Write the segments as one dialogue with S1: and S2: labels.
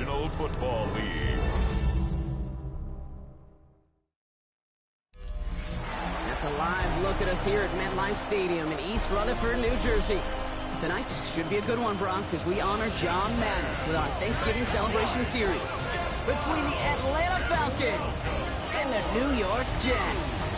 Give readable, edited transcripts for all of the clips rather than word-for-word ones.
S1: National Football League.
S2: That's a live look at us here at MetLife Stadium in East Rutherford, New Jersey. Tonight should be a good one, Brock, as we honor John Madden with our Thanksgiving celebration series between the Atlanta Falcons and the New York Jets.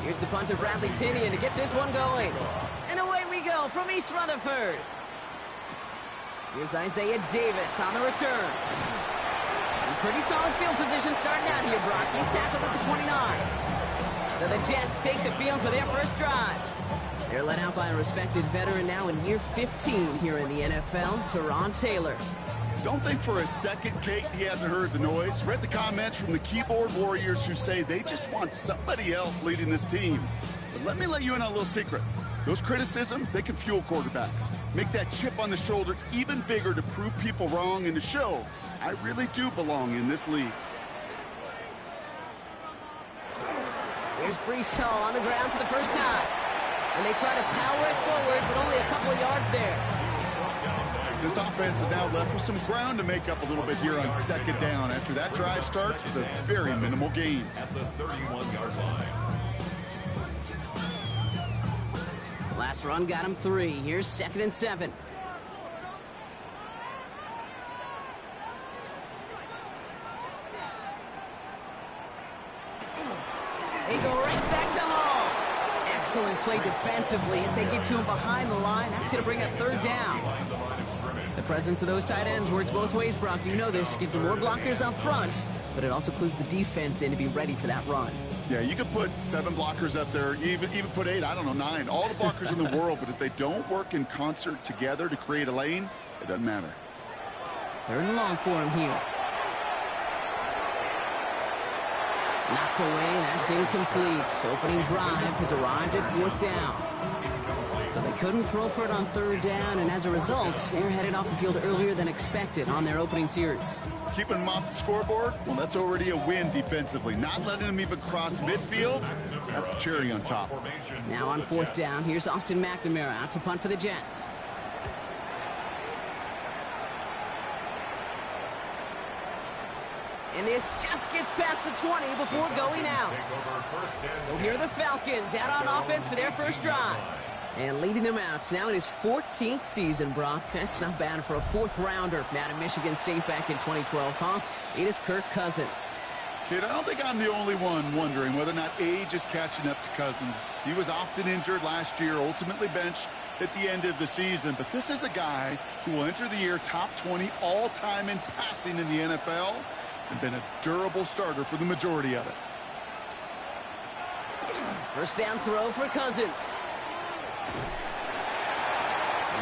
S2: Here's the punter, Bradley Pinion, to get this one going. And away we go from East Rutherford. Here's Isaiah Davis on the return. Some pretty solid field position starting out here, Brock. He's tackled at the 29. So the Jets take the field for their first drive. They're led out by a respected veteran now in year 15 here in the NFL, Teron Taylor.
S3: Don't think for a second, Kate, he hasn't heard the noise. Read the comments from the keyboard warriors who say they just want somebody else leading this team. But let me let you in on a little secret. Those criticisms, they can fuel quarterbacks. Make that chip on the shoulder even bigger to prove people wrong and to show I really do belong in this league.
S2: Here's Breece Hall on the ground for the first time. And they try to power it forward, but only a couple of yards there.
S3: This offense is now left with some ground to make up a little bit here on second down after that drive starts with a very minimal gain.
S1: At the 31-yard line.
S2: Last run got him 3. Here's 2nd and 7. They go right back to Hall. Excellent play defensively as they get to him behind the line. That's going to bring up 3rd down. The presence of those tight ends works both ways, Brock. You know this. Gives them more blockers up front, but it also clues the defense in to be ready for that run.
S3: Yeah, you could put 7 blockers up there, even put 8, I don't know, 9. All the blockers in the world, but if they don't work in concert together to create a lane, it doesn't matter.
S2: 3rd and long for him here. Knocked away, that's incomplete. Opening drive has arrived at 4th down. So they couldn't throw for it on 3rd down, and as a result, they're headed off the field earlier than expected on their opening series.
S3: Keeping them off the scoreboard, well, that's already a win defensively. Not letting them even cross midfield, that's the cherry on top.
S2: Now on 4th down, here's Austin McNamara out to punt for the Jets. And this just gets past the 20 before going out. So here are the Falcons out on offense for their first drive. And leading them out now in his 14th season, Brock. That's not bad for a 4th rounder out of Michigan State back in 2012, huh? It is Kirk Cousins.
S3: Kid, I don't think I'm the only one wondering whether or not age is catching up to Cousins. He was often injured last year, ultimately benched at the end of the season. But this is a guy who will enter the year top 20 all-time in passing in the NFL and been a durable starter for the majority of it.
S2: First down throw for Cousins.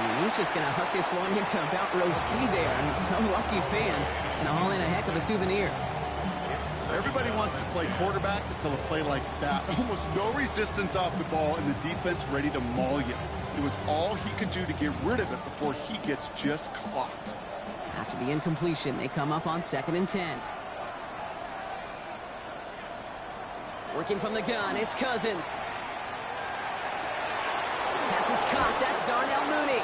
S2: And he's just going to hook this one into about row C there. And some lucky fan and haul in a heck of a souvenir.
S3: Everybody wants to play quarterback until a play like that. Almost no resistance off the ball and the defense ready to maul you. It was all he could do to get rid of it before he gets just clocked.
S2: After the incompletion, they come up on 2nd and 10. Working from the gun, it's Cousins. Pass is caught, that's Darnell Mooney.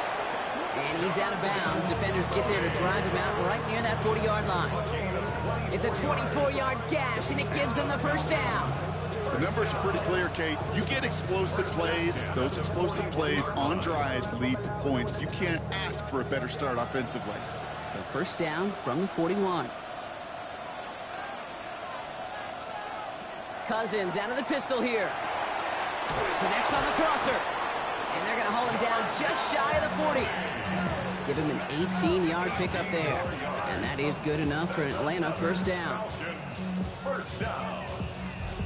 S2: And he's out of bounds. Defenders get there to drive him out right near that 40-yard line. It's a 24-yard gash, and it gives them the first down.
S3: The numbers are pretty clear, Kate. You get explosive plays. Those explosive plays on drives lead to points. You can't ask for a better start offensively.
S2: So first down from the 41. Cousins out of the pistol here. Connects on the crosser. And they're going to haul him down just shy of the 40. Give him an 18-yard pickup there. And that is good enough for Atlanta first down.
S1: First down.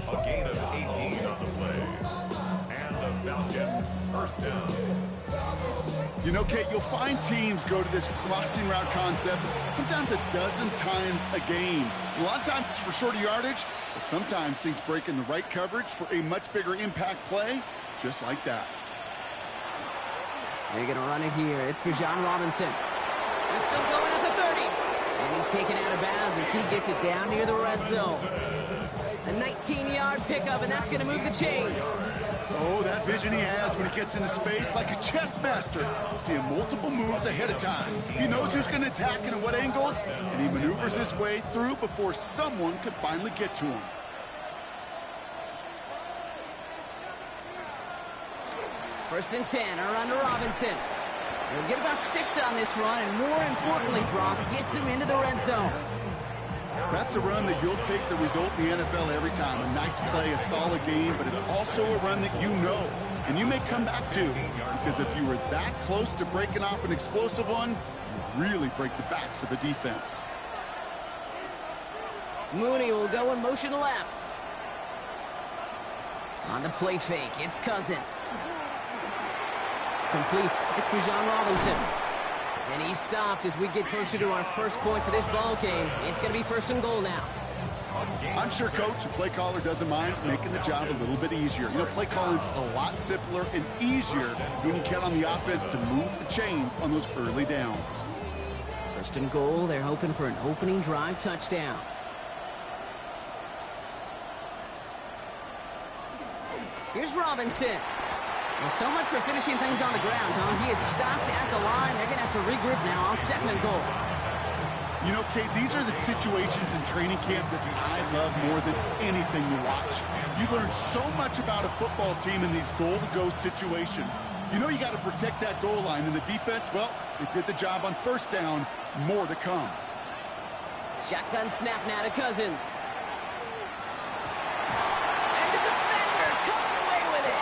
S1: A gain of 18 on the play. And the Falcons first down.
S3: You know, Kate, you'll find teams go to this crossing route concept sometimes a dozen times a game. A lot of times it's for shorter yardage, but sometimes things break in the right coverage for a much bigger impact play, just like that.
S2: They're going to run it here. It's Bijan Robinson. They're still going at the 30. And he's taken out of bounds as he gets it down near the red zone. A 19-yard pickup, and that's going to move the chains.
S3: Oh, that vision he has when he gets into space like a chess master. Seeing multiple moves ahead of time. He knows who's going to attack and at what angles, and he maneuvers his way through before someone can finally get to him.
S2: First and 10, around to Robinson. He'll get about 6 on this run, and more importantly, Brock gets him into the red zone.
S3: That's a run that you'll take the result in the NFL every time. A nice play, a solid game, but it's also a run that you know, and you may come back to, because if you were that close to breaking off an explosive one, you really break the backs of a defense.
S2: Mooney will go in motion left. On the play fake, it's Cousins. Complete. It's Bijan Robinson. And he's stopped as we get closer to our first point of this ball game. It's going to be first and goal now.
S3: I'm sure, Coach, the play caller doesn't mind making the job a little bit easier. You know, play calling's a lot simpler and easier when you count on the offense to move the chains on those early downs.
S2: First and goal, they're hoping for an opening drive touchdown. Here's Robinson. Well, so much for finishing things on the ground, huh? He is stopped at the line. They're going to have to regroup now on second and goal.
S3: You know, Kate, these are the situations in training camp that I love more than anything to watch. You learn so much about a football team in these goal-to-go situations. You know you got to protect that goal line, and the defense, well, it did the job on first down. More to come.
S2: Shotgun snap now to Cousins. And the defender comes away with it.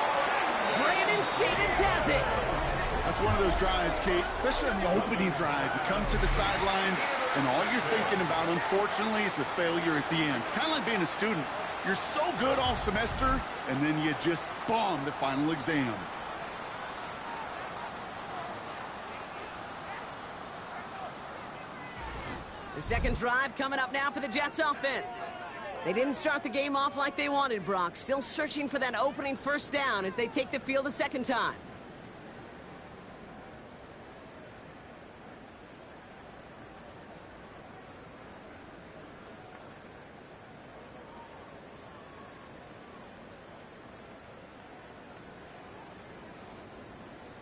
S2: Brandon Stevens has it.
S3: That's one of those drives, Kate, especially on the opening drive. You come to the sidelines, and all you're thinking about, unfortunately, is the failure at the end. It's kind of like being a student. You're so good all semester, and then you just bomb the final exam.
S2: The second drive coming up now for the Jets offense. They didn't start the game off like they wanted, Brock. Still searching for that opening first down as they take the field a second time.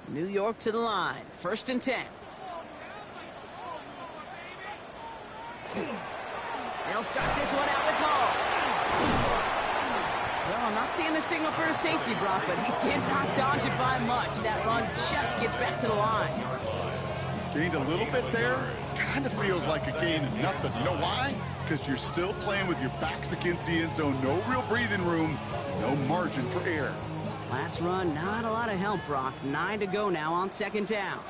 S2: New York to the line. First and 10. They'll start this one out with Hall. Well, I'm not seeing the signal for a safety, Brock, but he did not dodge it by much. That run just gets back to the line.
S3: Gained a little bit there. Kind of feels like a gain of nothing. You know why? Because you're still playing with your backs against the end zone. No real breathing room. No margin for error.
S2: Last run, not a lot of help, Brock. 9 to go now on second down.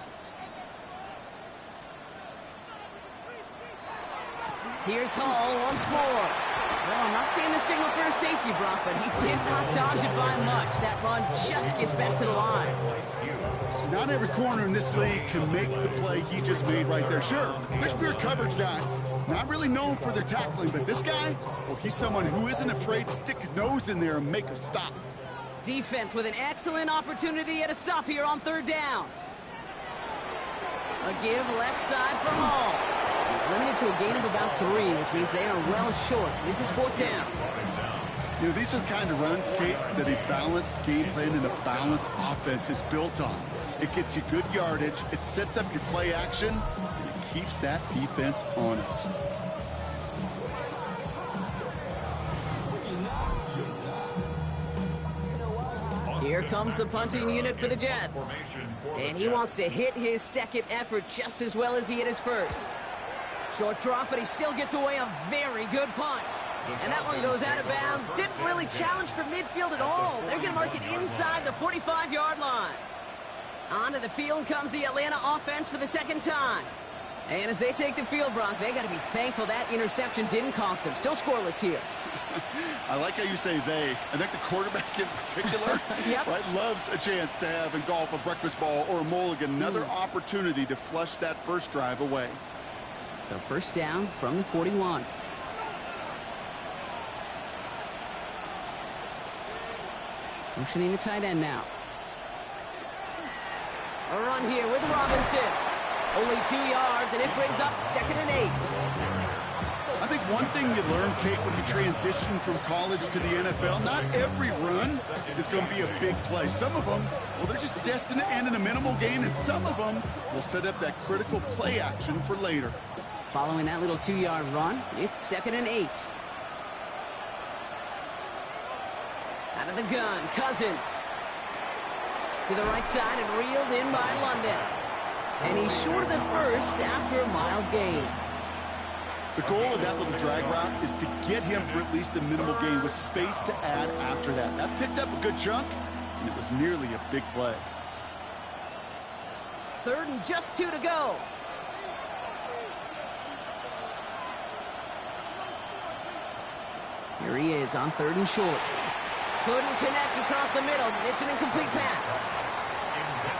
S2: Here's Hall once more. Well, I'm not seeing the signal for a safety, Brock, but he did not dodge it by much. That run just gets back to the line.
S3: Not every corner in this league can make the play he just made right there. Sure, there's pure coverage guys. Not really known for their tackling, but this guy, well, he's someone who isn't afraid to stick his nose in there and make a stop.
S2: Defense with an excellent opportunity at a stop here on third down. A give left side for Hall. He's limited to a gain of about 3, which means they are well short. This is fourth down.
S3: You know, these are the kind of runs, Kate, that a balanced game plan and a balanced offense is built on. It gets you good yardage, it sets up your play action, and it keeps that defense honest.
S2: Here comes the punting unit for the Jets. And he wants to hit his second effort just as well as he hit his first. Short drop, but he still gets away a very good punt. And that one goes out of bounds. Didn't really challenge for midfield at all. They're going to mark it inside the 45-yard line. Onto the field comes the Atlanta offense for the second time. And as they take the field, Brock, they got to be thankful that interception didn't cost them. Still scoreless here.
S3: I like how you say they. I think the quarterback in particular
S2: Yep.
S3: right, loves a chance to have in golf a breakfast ball or a mulligan, another opportunity to flush that first drive away.
S2: So first down from the 41. Motioning the tight end now. A run here with Robinson. Only 2 yards, and it brings up 2nd and 8.
S3: I think one thing you learn, Kate, when you transition from college to the NFL, not every run is going to be a big play. Some of them, well, they're just destined to end in a minimal gain, and some of them will set up that critical play action for later.
S2: Following that little 2-yard run, it's 2nd and 8. Out of the gun, Cousins. To the right side and reeled in by London. And he's short of the first after a mild gain.
S3: The goal of that little drag route is to get him for at least a minimal gain with space to add after that. That picked up a good chunk, and it was nearly a big play.
S2: 3rd and just 2 to go. Here he is on 3rd and short. Couldn't connect across the middle. It's an incomplete pass.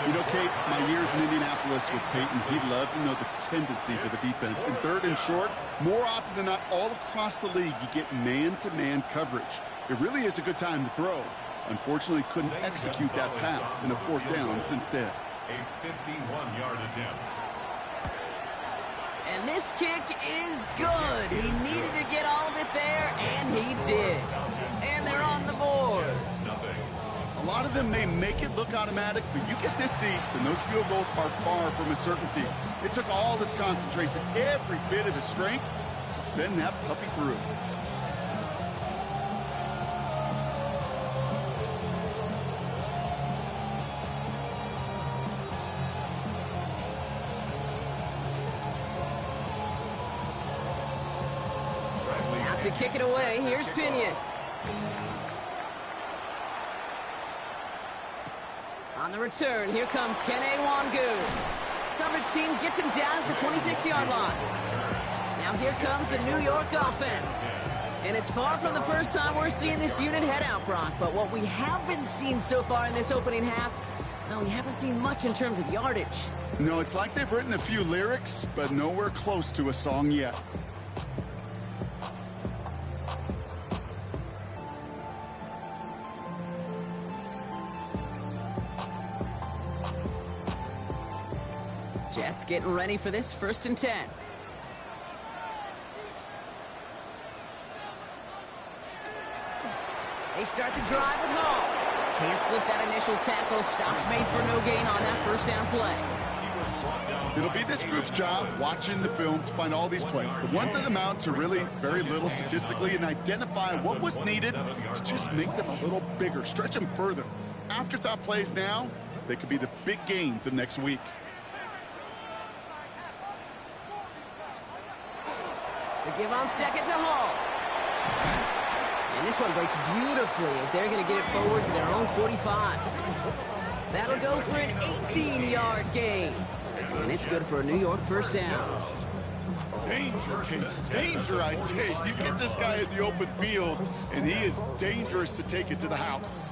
S3: You know, Kate, my years in Indianapolis with Peyton, he'd love to know the tendencies of a defense. In 3rd and short, more often than not, all across the league, you get man-to-man coverage. It really is a good time to throw. Unfortunately, couldn't execute that pass in a 4th down instead.
S1: A 51-yard attempt.
S2: And this kick is good. He needed to get all of it there, and he did. And they're on the board.
S3: A lot of them may make it look automatic, but you get this deep, and those field goals are far from a certainty. It took all this concentration, every bit of his strength, to send that puppy through.
S2: Out to kick it away, here's Pinion. On the return, here comes Kene Wangu. Coverage team gets him down at the 26-yard line. Now here comes the New York offense. And it's far from the first time we're seeing this unit head out, Brock. But what we haven't seen so far in this opening half, well, we haven't seen much in terms of yardage.
S3: No, it's like they've written a few lyrics, but nowhere close to a song yet.
S2: Jets getting ready for this 1st and 10. They start the drive with Hall. Can't slip that initial tackle. Stops made for no gain on that 1st down play.
S3: It'll be this group's job watching the film to find all these plays. The ones that amount to really very little statistically and identify what was needed to just make them a little bigger, stretch them further. Afterthought plays now, they could be the big gains of next week.
S2: The give on 2nd to Hall. And this one breaks beautifully as they're going to get it forward to their own 45. That'll go for an 18-yard gain. And it's good for a New York 1st down.
S3: Danger, Kate. Danger, I say. You get this guy in the open field, and he is dangerous to take it to the house.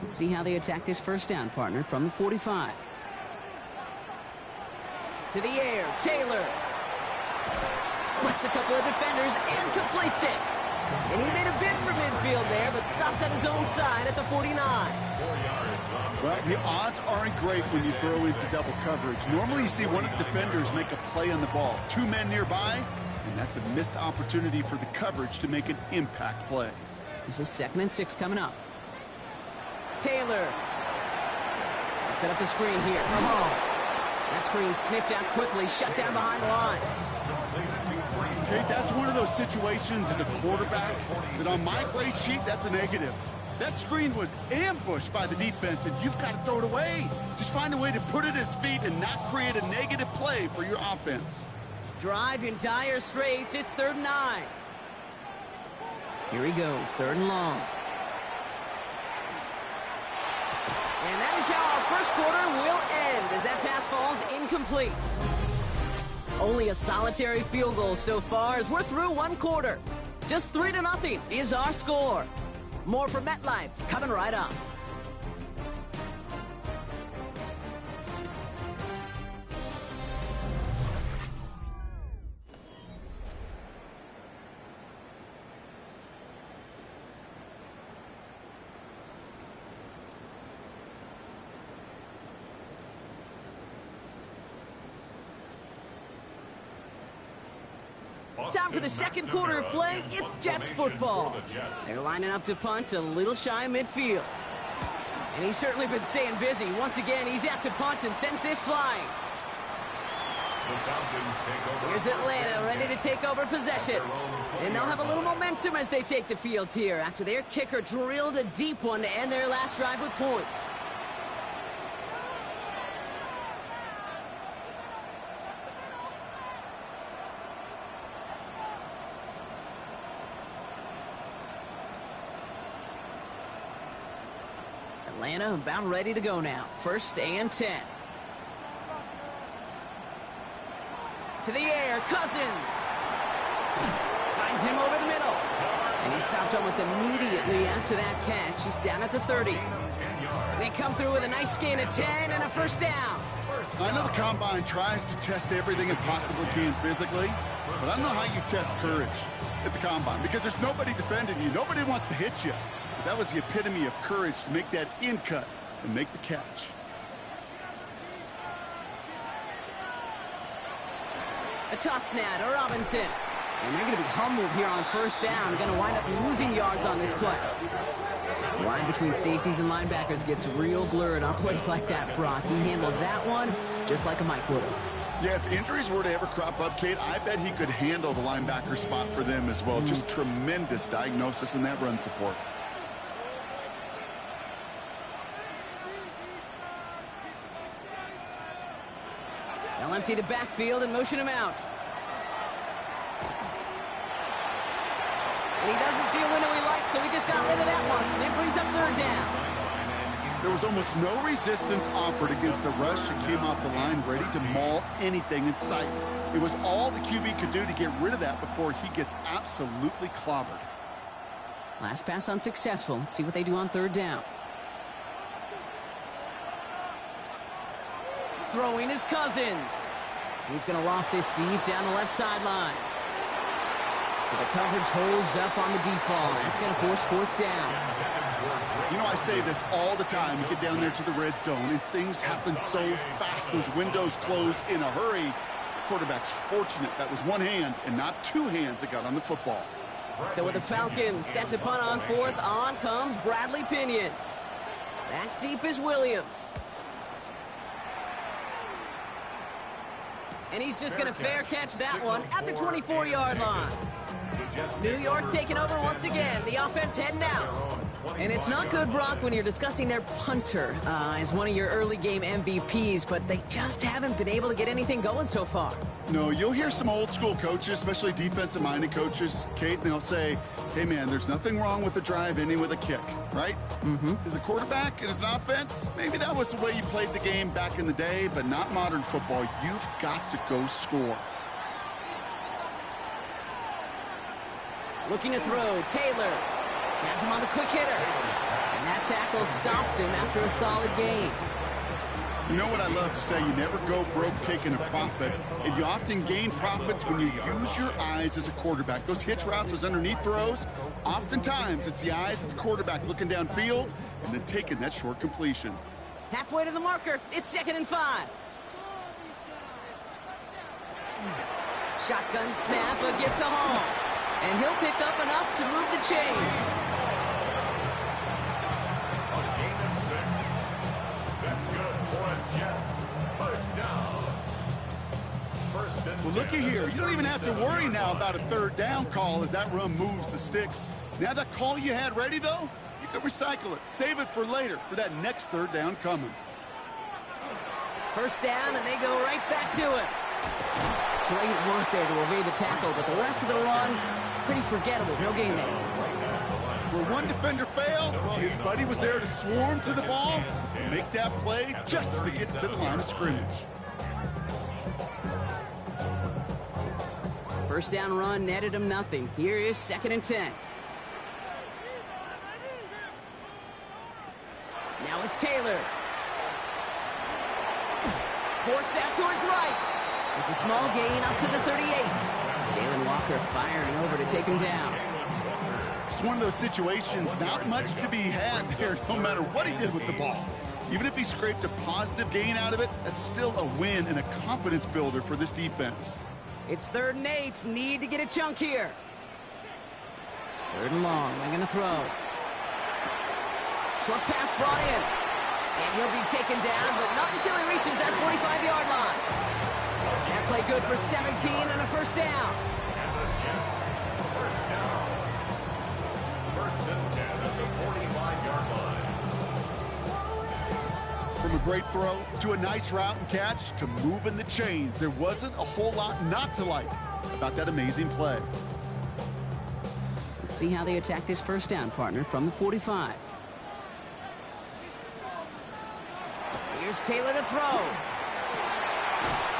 S2: Let's see how they attack this 1st down, partner, from the 45. To the air, Taylor. Splits a couple of defenders and completes it. And he made a bid for midfield there, but stopped on his own side at the 49.
S3: Well, the odds aren't great when you throw into double coverage. Normally you see one of the defenders make a play on the ball. 2 men nearby, and that's a missed opportunity for the coverage to make an impact play.
S2: This is 2nd and 6 coming up. Taylor. Set up the screen here for Hall. That screen sniffed out quickly, shut down behind the line.
S3: Okay, that's one of those situations as a quarterback that on my grade sheet, that's a negative. That screen was ambushed by the defense, and you've got to throw it away. Just find a way to put it at his feet and not create a negative play for your offense.
S2: Drive in dire straits. It's 3rd and 9. Here he goes, 3rd and long. And that is how our 1st quarter will end as that pass falls incomplete. Only a solitary field goal so far as we're through 1 quarter. Just 3-0 is our score. More from MetLife coming right up. Time for the second quarter of play. It's Jets football. They're lining up to punt a little shy of midfield. And he's certainly been staying busy. Once again, he's out to punt and sends this flying. Here's Atlanta ready to take over possession. And they'll have a little momentum as they take the field here after their kicker drilled a deep one to end their last drive with points. Atlanta about ready to go now. 1st and 10. To the air, Cousins. Finds him over the middle. And he's stopped almost immediately after that catch. He's down at the 30. They come through with a nice gain of 10 and a 1st down.
S3: I know the Combine tries to test everything it possibly can physically, but I don't know how you test courage at the Combine because there's nobody defending you. Nobody wants to hit you. But that was the epitome of courage to make that in cut and make the catch.
S2: A toss now to Robinson. And they're going to be humbled here on 1st down. Going to wind up losing yards on this play. The line between safeties and linebackers gets real blurred on plays like that, Brock. He handled that one just like a Mike would have.
S3: Yeah, if injuries were to ever crop up, Kate, I bet he could handle the linebacker spot for them as well. Just tremendous diagnosis in that run support.
S2: They'll empty the backfield and motion him out. And he doesn't see a window he likes, so he just got rid of that one. It brings up 3rd down.
S3: There was almost no resistance offered against a rush that came off the line ready to maul anything in sight. It was all the QB could do to get rid of that before he gets absolutely clobbered.
S2: Last pass unsuccessful. Let's see what they do on 3rd down. Throwing his Cousins. He's going to loft this deep down the left sideline. So the coverage holds up on the deep ball. That's going to force 4th down.
S3: You know, I say this all the time. You get down there to the red zone, and things happen so fast. Those windows close in a hurry. The quarterback's fortunate that was one hand and not 2 hands that got on the football.
S2: So with the Falcons set to punt on 4th, on comes Bradley Pinion. Back deep is Williams. And he's just going to fair catch that one at the 24-yard line. New York taking over once again. The offense heading out. And it's not good, Brock, when you're discussing their punter as one of your early game MVPs, but they just haven't been able to get anything going so far.
S3: No, you'll hear some old school coaches, especially defensive-minded coaches, Kate, and they'll say, hey, man, there's nothing wrong with the drive ending with a kick, right? As a quarterback and as an offense, maybe that was the way you played the game back in the day, but not modern football. You've got to go score.
S2: Looking to throw, Taylor. Has him on the quick hitter. And that tackle stops him after a solid gain.
S3: You know what I love to say? You never go broke taking a profit. And you often gain profits when you use your eyes as a quarterback. Those hitch routes, those underneath throws, oftentimes it's the eyes of the quarterback looking downfield and then taking that short completion.
S2: Halfway to the marker. It's 2nd and 5. Shotgun snap, a gift to home. And he'll pick up enough to move the chains.
S1: A gain of 6. That's good for a Jets. 1st down. 1st and
S3: Well, looky here. You don't even have to worry now about a 3rd down call as that run moves the sticks. Now that call you had ready, though, you can recycle it. Save it for later for that next 3rd down coming.
S2: 1st down, and they go right back to it. Great work there to evade the tackle, but the rest of the run, pretty forgettable. No gain there.
S3: Where one defender failed, well, his buddy was there to swarm to the ball and make that play just as it gets to the line of scrimmage.
S2: First down run netted him nothing. Here is 2nd and 10. Now it's Taylor. Forced out to his right. It's a small gain up to the 38. Jalen Walker firing over to take him down.
S3: It's one of those situations, not much to be had there, no matter what he did with the ball. Even if he scraped a positive gain out of it, that's still a win and a confidence builder for this defense.
S2: It's 3rd and 8. Need to get a chunk here. 3rd and long. They're going to throw. Short pass brought in. And he'll be taken down, but not until he reaches that 45-yard line. That play good for 17 and a first down.
S1: And the Jets, first down. 1st and 10 at the 45-yard line.
S3: From a great throw to a nice route and catch to moving the chains, there wasn't a whole lot not to like about that amazing play.
S2: Let's see how they attack this first down, partner, from the 45. Here's Taylor to throw.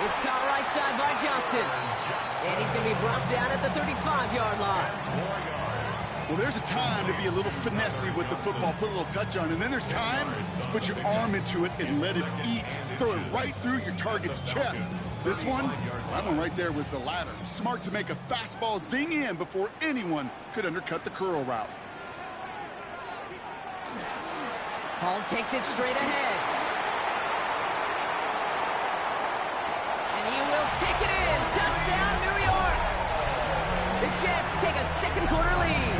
S2: It's caught right side by Johnson. And he's going to be brought down at the 35-yard line.
S3: Well, there's a time to be a little finessey with the football, put a little touch on, and then there's time to put your arm into it and let it eat. Throw it right through your target's chest. This one, that one right there was the latter. Smart to make a fastball zing in before anyone could undercut the curl route.
S2: Hall takes it straight ahead. And he will take it in. Touchdown, New York. The Jets take a second quarter lead.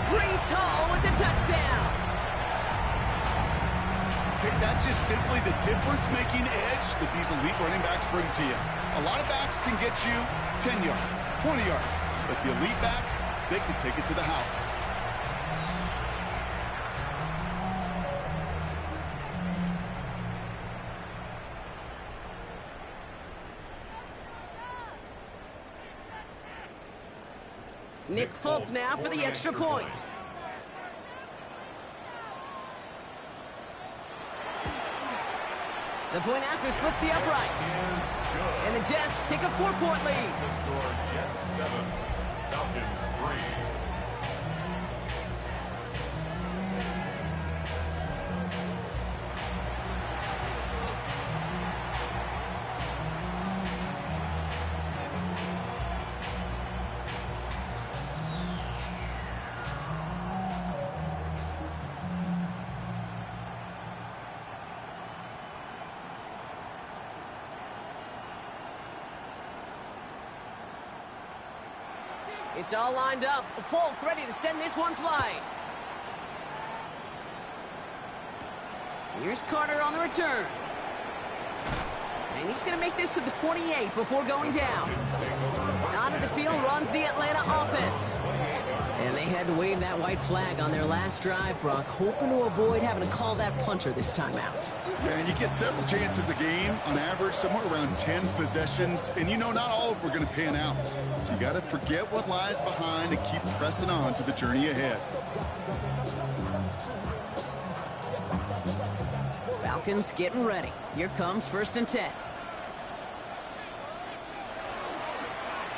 S2: Breece Hall with the touchdown.
S3: Okay, that's just simply the difference-making edge that these elite running backs bring to you. A lot of backs can get you 10 yards, 20 yards, but the elite backs, they can take it to the house.
S2: Nick Folk now for the extra point. The point after splits the uprights. And the Jets take a 4-point lead.
S1: The score, Jets 7, Falcons 3.
S2: It's all lined up. Folk ready to send this one flying. Here's Carter on the return. And he's going to make this to the 28 before going down. Out of the field runs the Atlanta offense. And they had to wave that white flag on their last drive, Brock, hoping to avoid having to call that punter this time out.
S3: Yeah, and you get several chances a game, on average, somewhere around 10 possessions, and you know not all of them are going to pan out. So you got to forget what lies behind and keep pressing on to the journey ahead.
S2: Falcons getting ready. Here comes 1st and 10.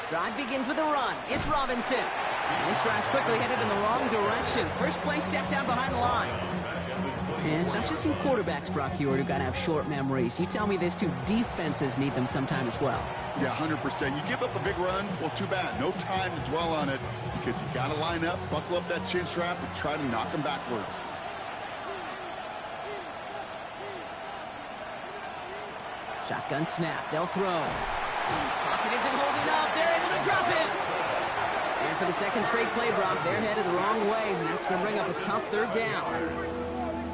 S2: Drive begins with a run. It's Robinson. This drive's quickly headed in the wrong direction. First play set down behind the line. And it's not just some quarterbacks, Brock Heward, who got to have short memories. You tell me this too, defenses need them sometime as well.
S3: Yeah, 100%. You give up a big run, well, too bad. No time to dwell on it because you got to line up, buckle up that chin strap, and try to knock them backwards.
S2: Shotgun snap. They'll throw. Pocket isn't holding up. They're able to drop it. And for the second straight play, Brock, they're headed the wrong way, and that's going to bring up a tough 3rd down.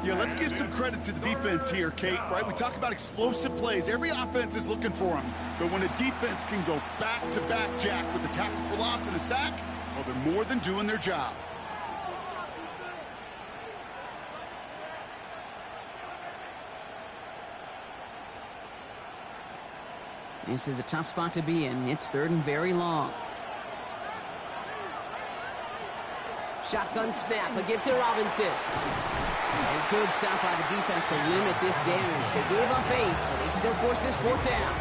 S3: Yeah, let's give some credit to the defense here, Kate, right? We talk about explosive plays. Every offense is looking for them. But when a defense can go back-to-back, Jack, with a tackle for loss and a sack, well, they're more than doing their job.
S2: This is a tough spot to be in. It's 3rd and very long. Shotgun snap. A give to Robinson. A good stop by the defense to limit this damage. They gave up 8, but they still force this 4th down.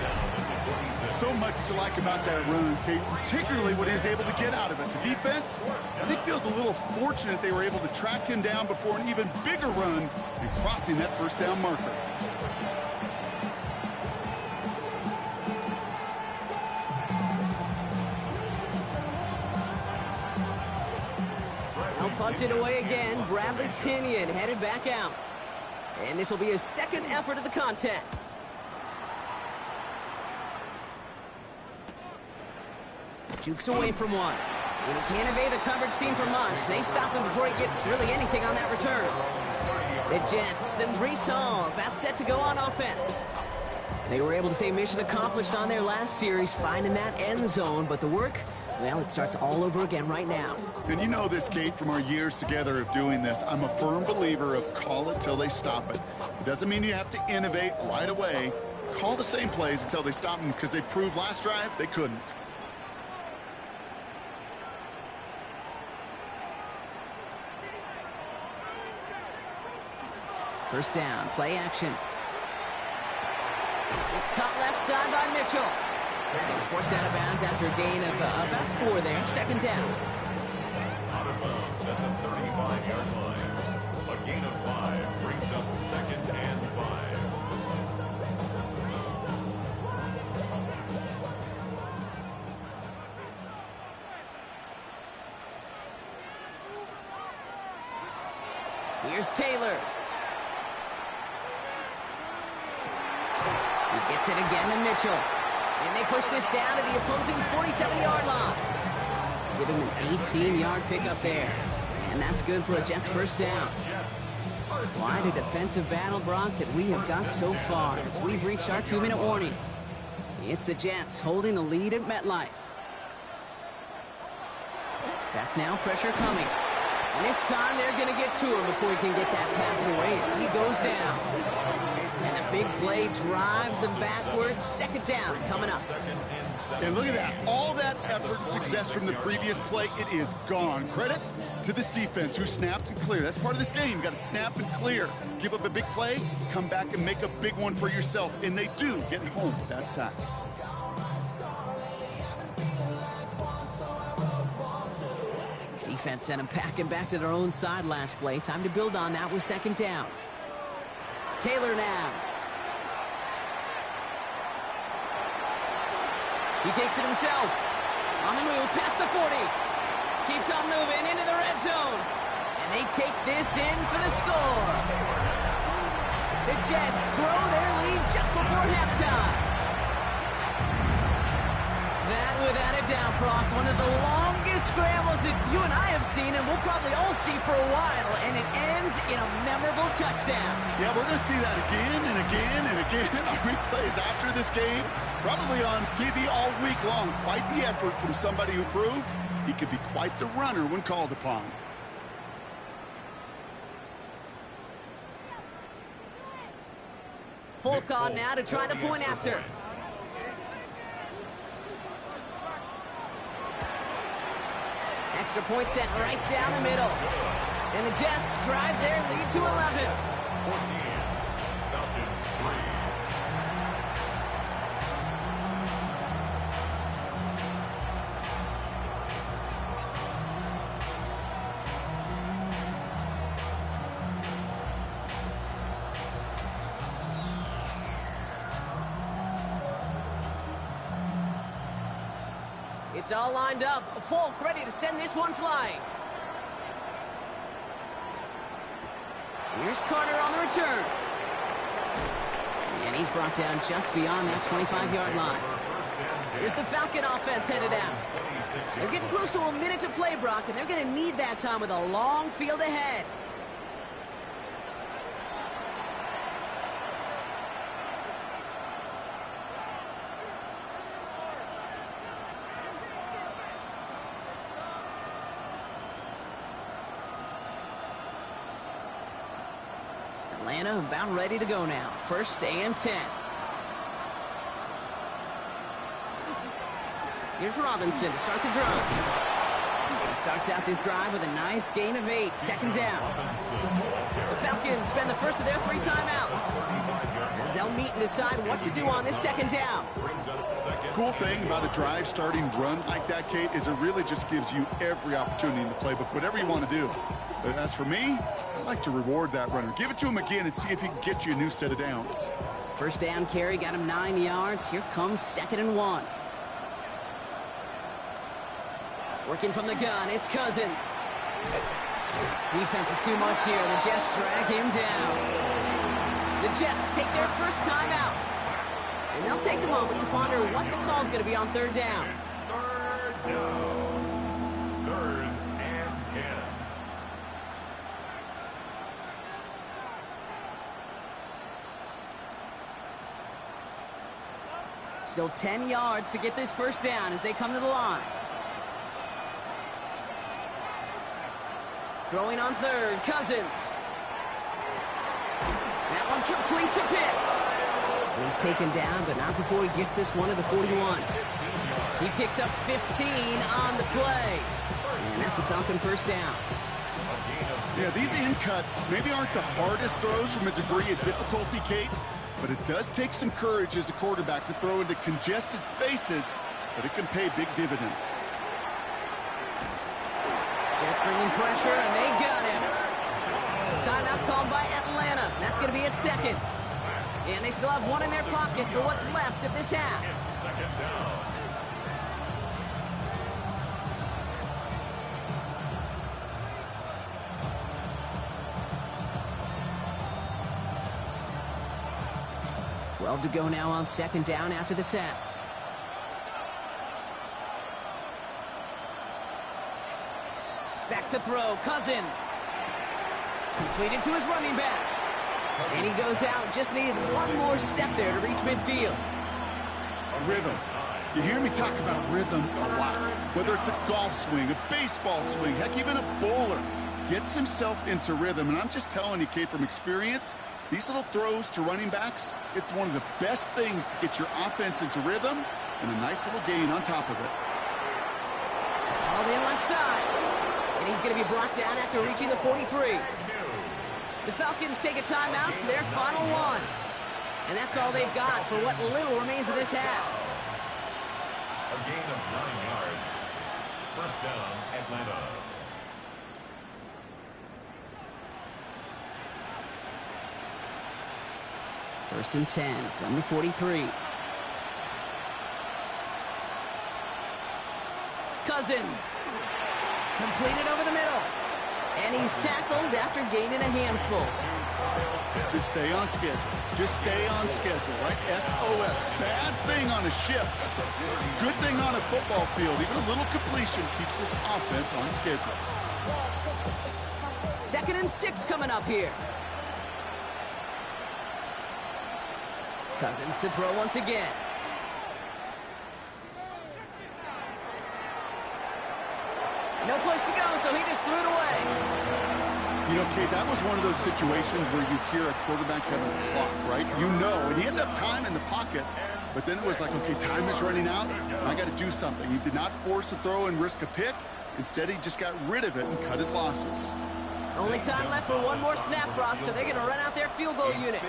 S3: So much to like about that run, Kate, particularly what he was able to get out of it. The defense, I think, feels a little fortunate they were able to track him down before an even bigger run and crossing that first down marker.
S2: Punted away again. Bradley Pinion headed back out. And this will be his second effort of the contest. Jukes away from one. And he can't evade the coverage team for much. They stop him before he gets really anything on that return. The Jets and Breece Hall about set to go on offense. They were able to say mission accomplished on their last series, finding that end zone, but the work, well, it starts all over again right now.
S3: And you know this, Kate, from our years together of doing this. I'm a firm believer of call it till they stop it. It doesn't mean you have to innovate right away. Call the same plays until they stop them, because they proved last drive they couldn't.
S2: First down, play action. It's caught left side by Mitchell. He's forced out of bounds after a gain of about 4 there. Second down.
S1: Out of bounds at the 35-yard line. A gain of 5 brings up 2nd and 5.
S2: Here's Taylor. He gets it again to Mitchell. And they push this down to the opposing 47-yard line. Give him an 18-yard pickup there. And that's good for a Jets first down. Quite a defensive battle, Brock, that we have got so far as we've reached our 2-minute warning. It's the Jets holding the lead at MetLife. Back now, pressure coming. And this time they're going to get to him before he can get that pass away as he goes down. And the big play drives them backwards. Second down coming up.
S3: And look at that. All that effort and success from the previous play, it is gone. Credit to this defense who snapped and cleared. That's part of this game. You got to snap and clear. Give up a big play, come back and make a big one for yourself. And they do get home with that sack.
S2: Defense sent them packing back to their own side last play. Time to build on that with second down. Taylor now. He takes it himself. On the move, past the 40. Keeps on moving into the red zone. And they take this in for the score. The Jets grow their lead just before halftime. That, without a doubt, Brock, one of the longest scrambles that you and I have seen, and we'll probably all see for a while, and it ends in a memorable touchdown.
S3: Yeah, we're going to see that again and again and again on replays after this game, probably on TV all week long. Quite the effort from somebody who proved he could be quite the runner when called upon.
S2: Folk on now to try the point after. Extra point set right down the middle. And the Jets drive their lead to 11.
S1: 14. Falcons 3.
S2: It's all lined up. Folk ready to send this one flying. Here's Carter on the return. And he's brought down just beyond that 25-yard line. Here's the Falcon offense headed out. They're getting close to a minute to play, Brock, and they're going to need that time with a long field ahead. Atlanta about ready to go now. First and 10. Here's Robinson to start the drive. He's Starts out this drive with a nice gain of 8. Second down. The Falcons spend the first of their 3 timeouts, as they'll meet and decide what to do on this second down.
S3: Cool thing about a drive starting run like that, Kate, is it really just gives you every opportunity in the playbook, whatever you want to do. But as for me, I like to reward that runner. Give it to him again and see if he can get you a new set of downs.
S2: First down carry got him 9 yards. Here comes 2nd and 1. Working from the gun, it's Cousins. Defense is too much here. The Jets drag him down. The Jets take their first time out. And they'll take a moment to ponder what the call is going to be on 3rd down.
S1: It's 3rd down. 3rd and 10.
S2: Still 10 yards to get this first down as they come to the line. Throwing on 3rd, Cousins. That one complete to Pitts. And he's taken down, but not before he gets this one to the 41. He picks up 15 on the play. And that's a Falcon first down.
S3: Yeah, these in cuts maybe aren't the hardest throws from a degree of difficulty, Kate, but it does take some courage as a quarterback to throw into congested spaces, but it can pay big dividends.
S2: Jets bringing pressure, and they got him. Timeout called by Atlanta. That's going to be at 2nd. And they still have one in their pocket for what's left of this half.
S1: It's 2nd down.
S2: To go now on 2nd down after the sack. Back to throw, Cousins. Completed to his running back. And he goes out, just needed one more step there to reach midfield.
S3: Rhythm. You hear me talk about rhythm a lot. Whether it's a golf swing, a baseball swing, heck, even a bowler. Gets himself into rhythm. And I'm just telling you, Kate, from experience, these little throws to running backs, it's one of the best things to get your offense into rhythm and a nice little gain on top of it.
S2: All in left side. And he's going to be brought down after reaching the 43. The Falcons take a timeout to their final one. And that's all they've got for what little remains of this half.
S1: A gain of 9 yards. First down, Atlanta.
S2: First and 10 from the 43. Cousins. Completed over the middle. And he's tackled after gaining a handful.
S3: Just stay on schedule. Just stay on schedule, right? SOS. Bad thing on a ship. Good thing on a football field. Even a little completion keeps this offense on schedule.
S2: 2nd and 6 coming up here. Cousins to throw once again. No place to go, so he just threw it away.
S3: You know, Kate, that was one of those situations where you hear a quarterback having a clock, right? You know, and he had enough time in the pocket, but then it was like, okay, time is running out, and I got to do something. He did not force a throw and risk a pick. Instead, he just got rid of it and cut his losses.
S2: Only time left for one more snap, Brock, so they're going to run out their field goal unit.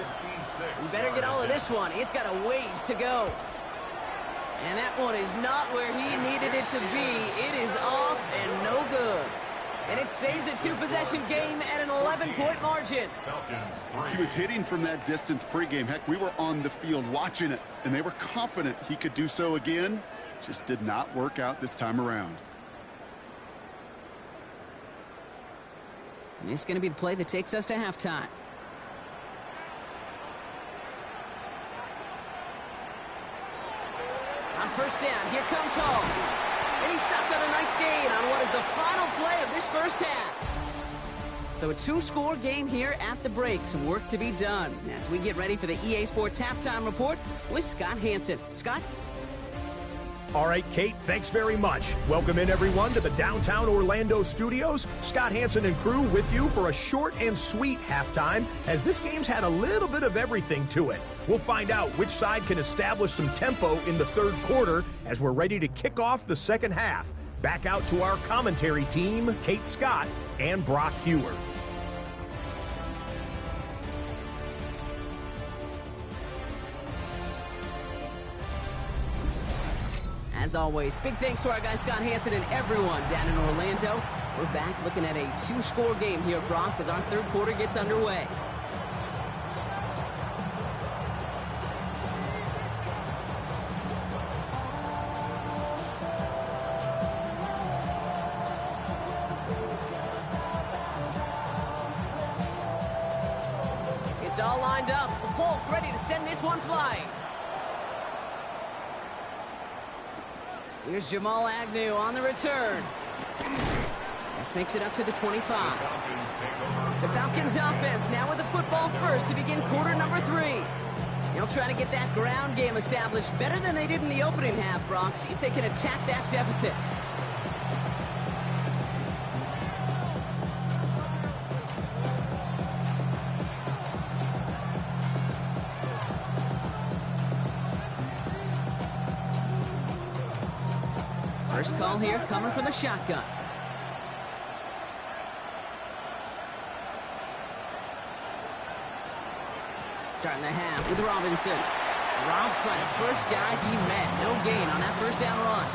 S2: We better get all of this one. It's got a ways to go. And that one is not where he needed it to be. It is off and no good. And it stays a two-possession game at an 11-point margin.
S3: He was hitting from that distance pregame. Heck, we were on the field watching it, and they were confident he could do so again. Just did not work out this time around.
S2: This is going to be the play that takes us to halftime. On first down, here comes Hall. And he stopped on a nice gain on what is the final play of this first half. So a two-score game here at the break. Some work to be done as we get ready for the EA Sports Halftime Report with Scott Hanson. Scott?
S4: All right, Kate, thanks very much. Welcome in, everyone, to the downtown Orlando studios. Scott Hanson and crew with you for a short and sweet halftime, as this game's had a little bit of everything to it. We'll find out which side can establish some tempo in the third quarter as we're ready to kick off the second half. back out to our commentary team, Kate Scott and Brock Hewer.
S2: As always, big thanks to our guy Scott Hanson and everyone down in Orlando. We're back looking at a two-score game here, Brock, as our third quarter gets underway. It's all lined up. Volk ready to send this one flying. Here's Jamal Agnew on the return. This makes it up to the 25. The Falcons offense now with the football first to begin quarter number 3. They'll try to get that ground game established better than they did in the opening half, Brock. See if they can attack that deficit. First call here coming from the shotgun. Starting the half with Robinson. Robbed by the first guy he met. No gain on that first down run.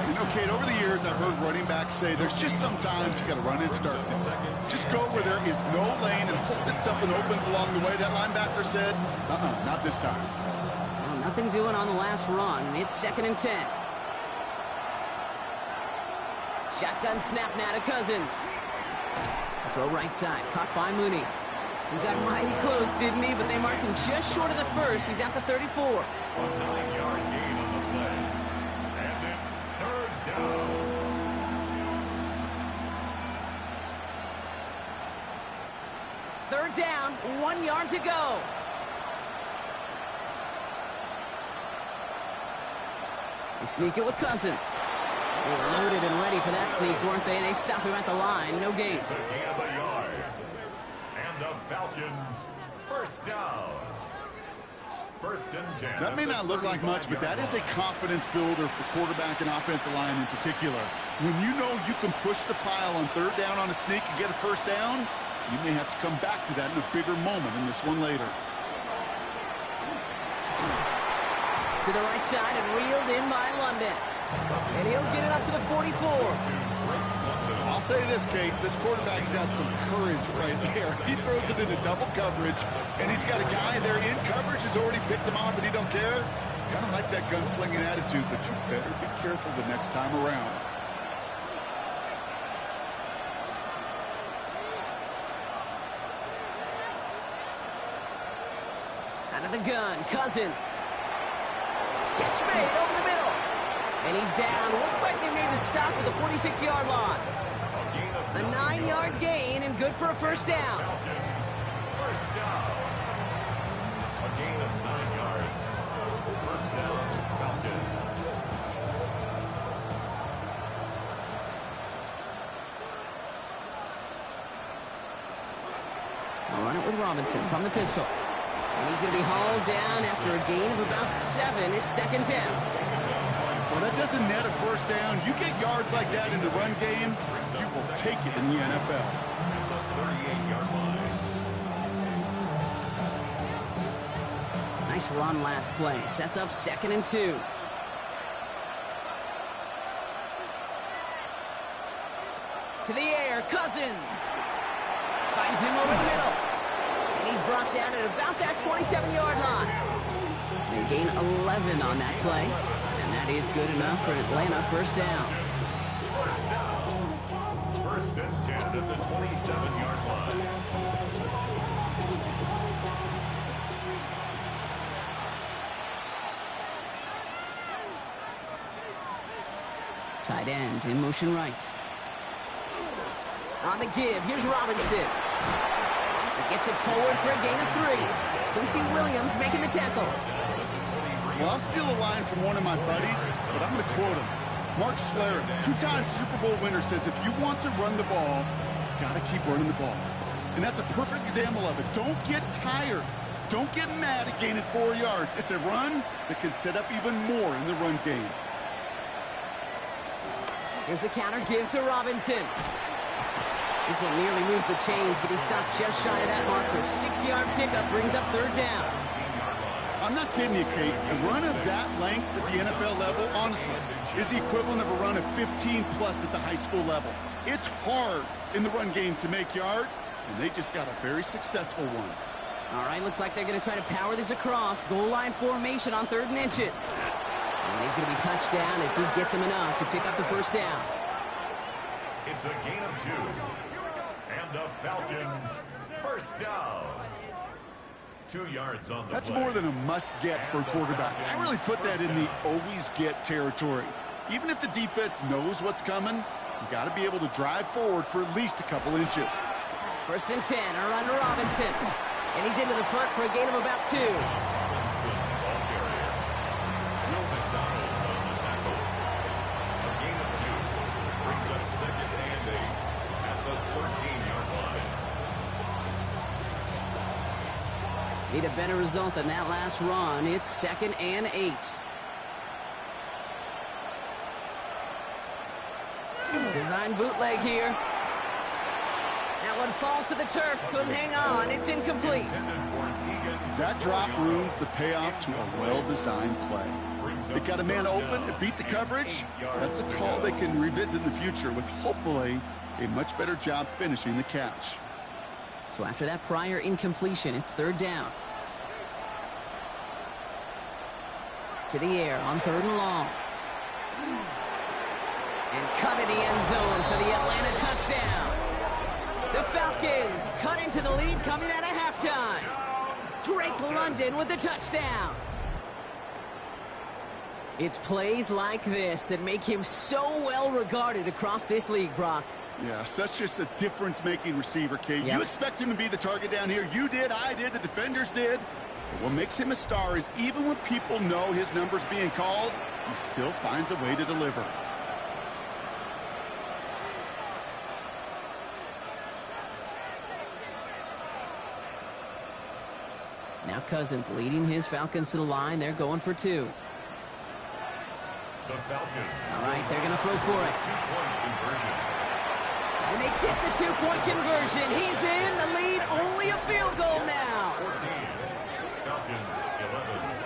S3: You know, Kate, over the years I've heard running backs say there's just sometimes you got to run into darkness. Just go where there is no lane and hope that something opens along the way. That linebacker said, not this time.
S2: Well, nothing doing on the last run. It's 2nd and 10. Shotgun snap now to Cousins. Throw right side, caught by Mooney. He got mighty close, didn't he? But they marked him just short of the first. He's at the 34.
S1: A 9-yard gain on the play. And it's 3rd down.
S2: Third down, 1 yard to go. They sneak it with Cousins. They were loaded and ready for that sneak, weren't they? They stop him at the line. No gain.
S1: It's a gain of a yard. And the Falcons, first down. 1st and 10.
S3: That may not look like much, but that is a confidence builder for quarterback and offensive line in particular. When you know you can push the pile on 3rd down on a sneak and get a first down, you may have to come back to that in a bigger moment in this one later.
S2: To the right side and reeled in by London. And he'll get it up to the 44.
S3: I'll say this, Kate. This quarterback's got some courage right there. He throws it into double coverage, and he's got a guy there in coverage who's already picked him off, and he don't care. Kind of like that gunslinging attitude, but you better be careful the next time around.
S2: Out of the gun, Cousins. Catch made over the middle. And he's down. Looks like they made the stop at the 46-yard line. A 9-yard gain and good for a first down.
S1: Falcons, first down. A gain of 9 yards. First down, Falcons.
S2: They'll run it with Robinson from the pistol. And he's going to be hauled down after a gain of about 7. It's 2nd down.
S3: Well, that doesn't net a first down. You get yards like that in the run game, you will take it in the NFL.
S1: 38-yard line.
S2: Nice run last play. Sets up 2nd and 2. To the air, Cousins. Finds him over the middle. And he's brought down at about that 27-yard line. They gain 11 on that play. And that is good enough for Atlanta first down.
S1: First down. 1st and 10 at the 27-yard line.
S2: Tight end in motion right. On the give, here's Robinson. He gets it forward for a gain of 3. Quincy Williams making the tackle.
S3: Well, I'll steal a line from one of my buddies, but I'm going to quote him. Mark Schlereth, 2-time Super Bowl winner, says if you want to run the ball, you got to keep running the ball. And that's a perfect example of it. Don't get tired. Don't get mad at gaining 4 yards. It's a run that can set up even more in the run game.
S2: Here's a counter give to Robinson. This one nearly moves the chains, but he stopped just shy of that marker. 6-yard pickup brings up third down.
S3: I'm not kidding you, Kate. A run of that length at the NFL level, honestly, is the equivalent of a run of 15-plus at the high school level. It's hard in the run game to make yards, and they just got a very successful one.
S2: All right, looks like they're going to try to power this across. Goal line formation on 3rd and inches. And he's going to be touched down as he gets him enough to pick up the first down.
S1: It's a gain of 2. And the Falcons first down. 2 yards on the
S3: That's
S1: play.
S3: more than a must-get for a quarterback. I really put that in the always-get territory. Even if the defense knows what's coming, you got to be able to drive forward for at least a couple inches.
S2: 1st and 10, a run to Robinson. And he's into the front for a gain of about 2.
S1: Robinson, ball carrier. Will McDonald on the tackle. A gain of 2 brings up 2nd and 8 at the 13-yard line.
S2: Need a better result than that last run. It's 2nd and 8. Design bootleg here. That one falls to the turf. Couldn't hang on. It's incomplete.
S3: That drop ruins the payoff to a well-designed play. It got a man open, it beat the coverage. That's a call they can revisit in the future with hopefully a much better job finishing the catch.
S2: So after that prior incompletion, it's 3rd down. To the air on 3rd and long. And cut in the end zone for the Atlanta touchdown. The Falcons cut into the lead coming out of halftime. Drake London with the touchdown. It's plays like this that make him so well regarded across this league, Brock.
S3: Yeah, such just a difference-making receiver, Kate.
S2: Yep.
S3: You expect him to be the target down here. You did, I did, the defenders did. But what makes him a star is even when people know his number's being called, he still finds a way to deliver.
S2: Now Cousins leading his Falcons to the line. They're going for 2.
S1: The Falcons.
S2: All right, they're going to throw for it.
S1: Two-point conversion.
S2: And they get the 2-point conversion. He's in the lead. Only a field goal now.
S1: 14. Falcons 11.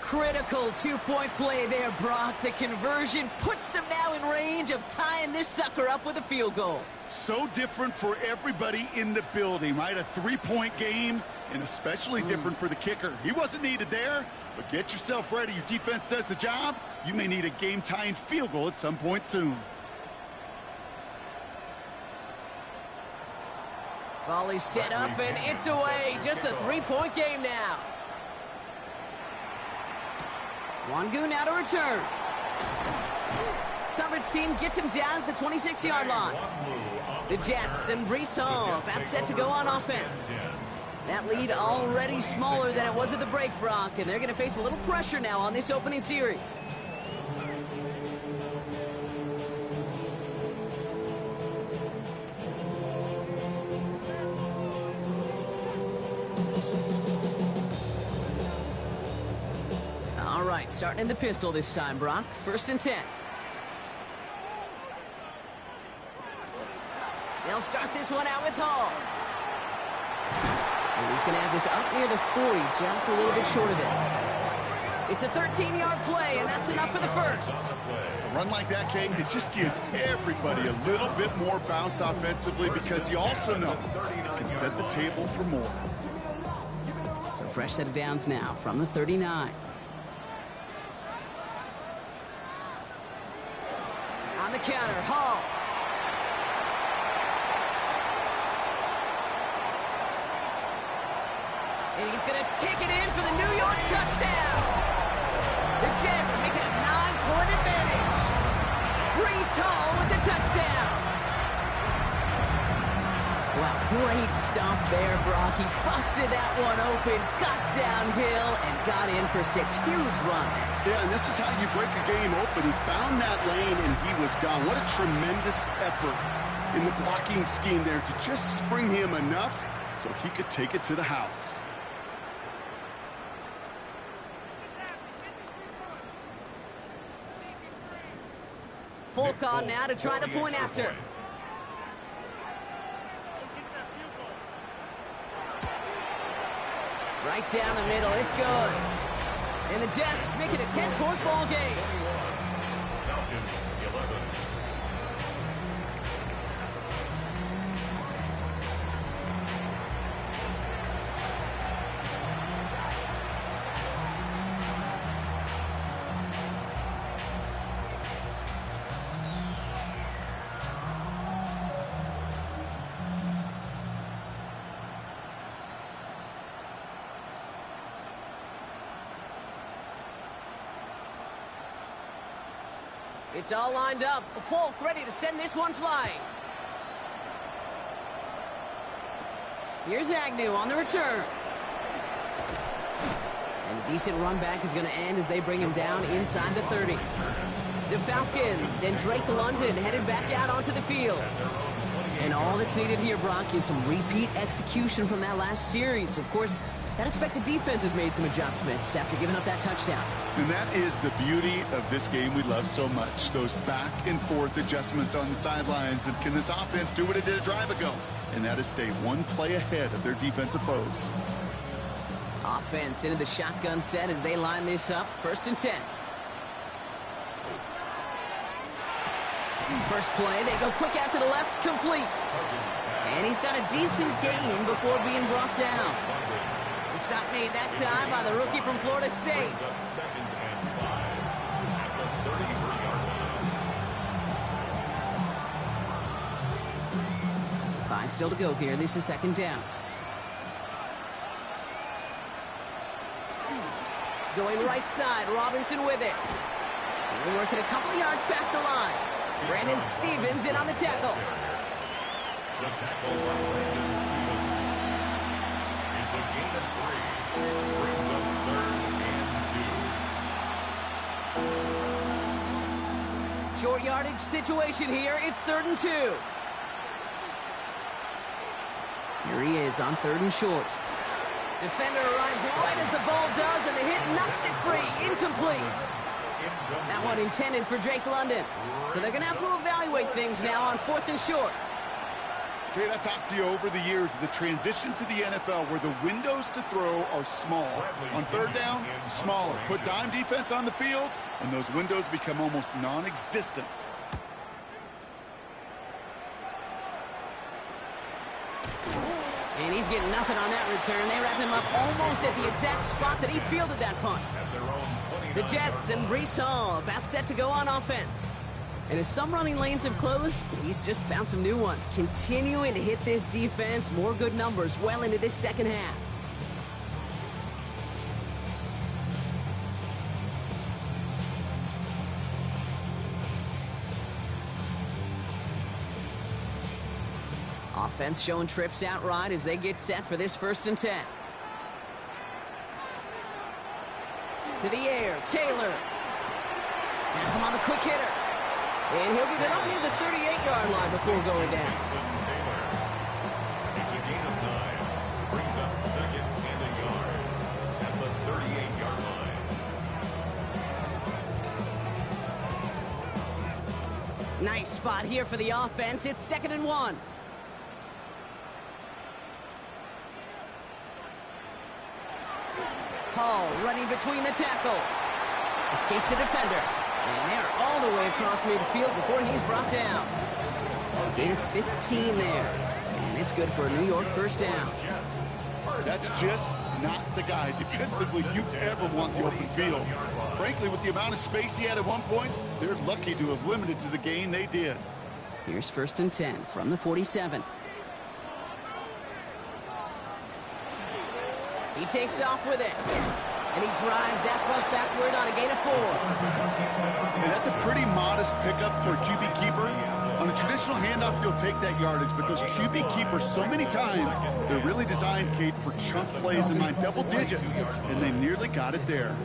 S2: Critical 2-point play there, Brock. The conversion puts them now in range of tying this sucker up with a field goal.
S3: So different for everybody in the building, right? A 3-point game, and especially different for the kicker. He wasn't needed there, but get yourself ready. Your defense does the job. You may need a game-tying field goal at some point soon.
S2: Volley set up, and it's away. Just a 3-point game now. Wangu now to return. Coverage team gets him down at the 26-yard line. The Jets and Brees Hall about set to go on offense. That lead already smaller than it was at the break, Brock, and they're going to face a little pressure now on this opening series. All right, starting in the pistol this time, Brock. 1st and 10. They'll start this one out with Hall. And he's going to have this up near the 40, just a little bit short of it. It's a 13-yard play, and that's enough for the first.
S3: A run like that, Kate, it just gives everybody a little bit more bounce offensively because you also know you can set the table for more.
S2: So fresh set of downs now from the 39. On the counter, Hall. And he's going to take it in for the New York touchdown. The Jets make it a 9-point advantage. Breece Hall with the touchdown. Wow, great stuff there, Brock. He busted that one open, got downhill, and got in for 6. Huge run there.
S3: Yeah, and this is how you break a game open. He found that lane, and he was gone. What a tremendous effort in the blocking scheme there to just spring him enough so he could take it to the house.
S2: Falcons now to try the point after. Right down the middle, it's good. And the Jets make it a 10-point ball game.
S1: Falcons 11.
S2: It's all lined up. Falk ready to send this one flying. Here's Agnew on the return. And a decent run back is going to end as they bring him down inside the 30. The Falcons and Drake London headed back out onto the field. And all that's needed here, Brock, is some repeat execution from that last series. Of course, I'd expect the defense has made some adjustments after giving up that touchdown.
S3: And that is the beauty of this game we love so much. Those back and forth adjustments on the sidelines. And can this offense do what it did a drive ago? And that is stay one play ahead of their defensive foes.
S2: Offense into the shotgun set as they line this up. 1st and 10. First play, they go quick out to the left, complete. And he's got a decent gain before being brought down. The stop made that time by the rookie from Florida State.
S1: 2nd and 5 at the 33-yard line.
S2: 5 still to go here. This is 2nd down. Going right side, Robinson with it. They're working a couple of yards past the line. Brandon Stevens in on the tackle.
S1: The tackle by Brandon Stevens. It's a gain of 3. Brings up 3rd and 2.
S2: Short yardage situation here. It's 3rd and 2. Here he is on 3rd and short. Defender arrives right as the ball does, and the hit knocks it free. Incomplete. That one intended for Drake London. So they're going to have to evaluate things now on 4th and short.
S3: Kate, I've talked to you over the years of the transition to the NFL where the windows to throw are small. On 3rd down, smaller. Put dime defense on the field, and those windows become almost non-existent.
S2: And he's getting nothing on that return. They wrap him up almost at the exact spot that he fielded that punt. The Jets and Breece Hall about set to go on offense. And as some running lanes have closed, he's just found some new ones. Continuing to hit this defense, more good numbers well into this 2nd half. Offense showing trips out right as they get set for this 1st and 10. To the air, Taylor. Has him on the quick hitter. And he'll get it up near the 38-yard line before going down.
S1: It's a gain of 9. Brings up 2nd and a yard at the 38-yard line.
S2: Nice spot here for the offense. It's 2nd and 1. Hall running between the tackles. Escapes the defender. And they're all the way across midfield before he's brought down. Gain of 15 there. And it's good for a New York 1st down.
S3: That's just not the guy defensively you ever want the open field. Frankly, with the amount of space he had at one point, they're lucky to have limited to the gain they did.
S2: Here's 1st and 10 from the 47. He takes off with it. And he drives that front backward on a gain of 4.
S3: And that's a pretty modest pickup for a QB keeper. On a traditional handoff, you'll take that yardage, but those QB keepers, so many times, they're really designed, Kate, for chunk plays in my double digits, and they nearly got it there.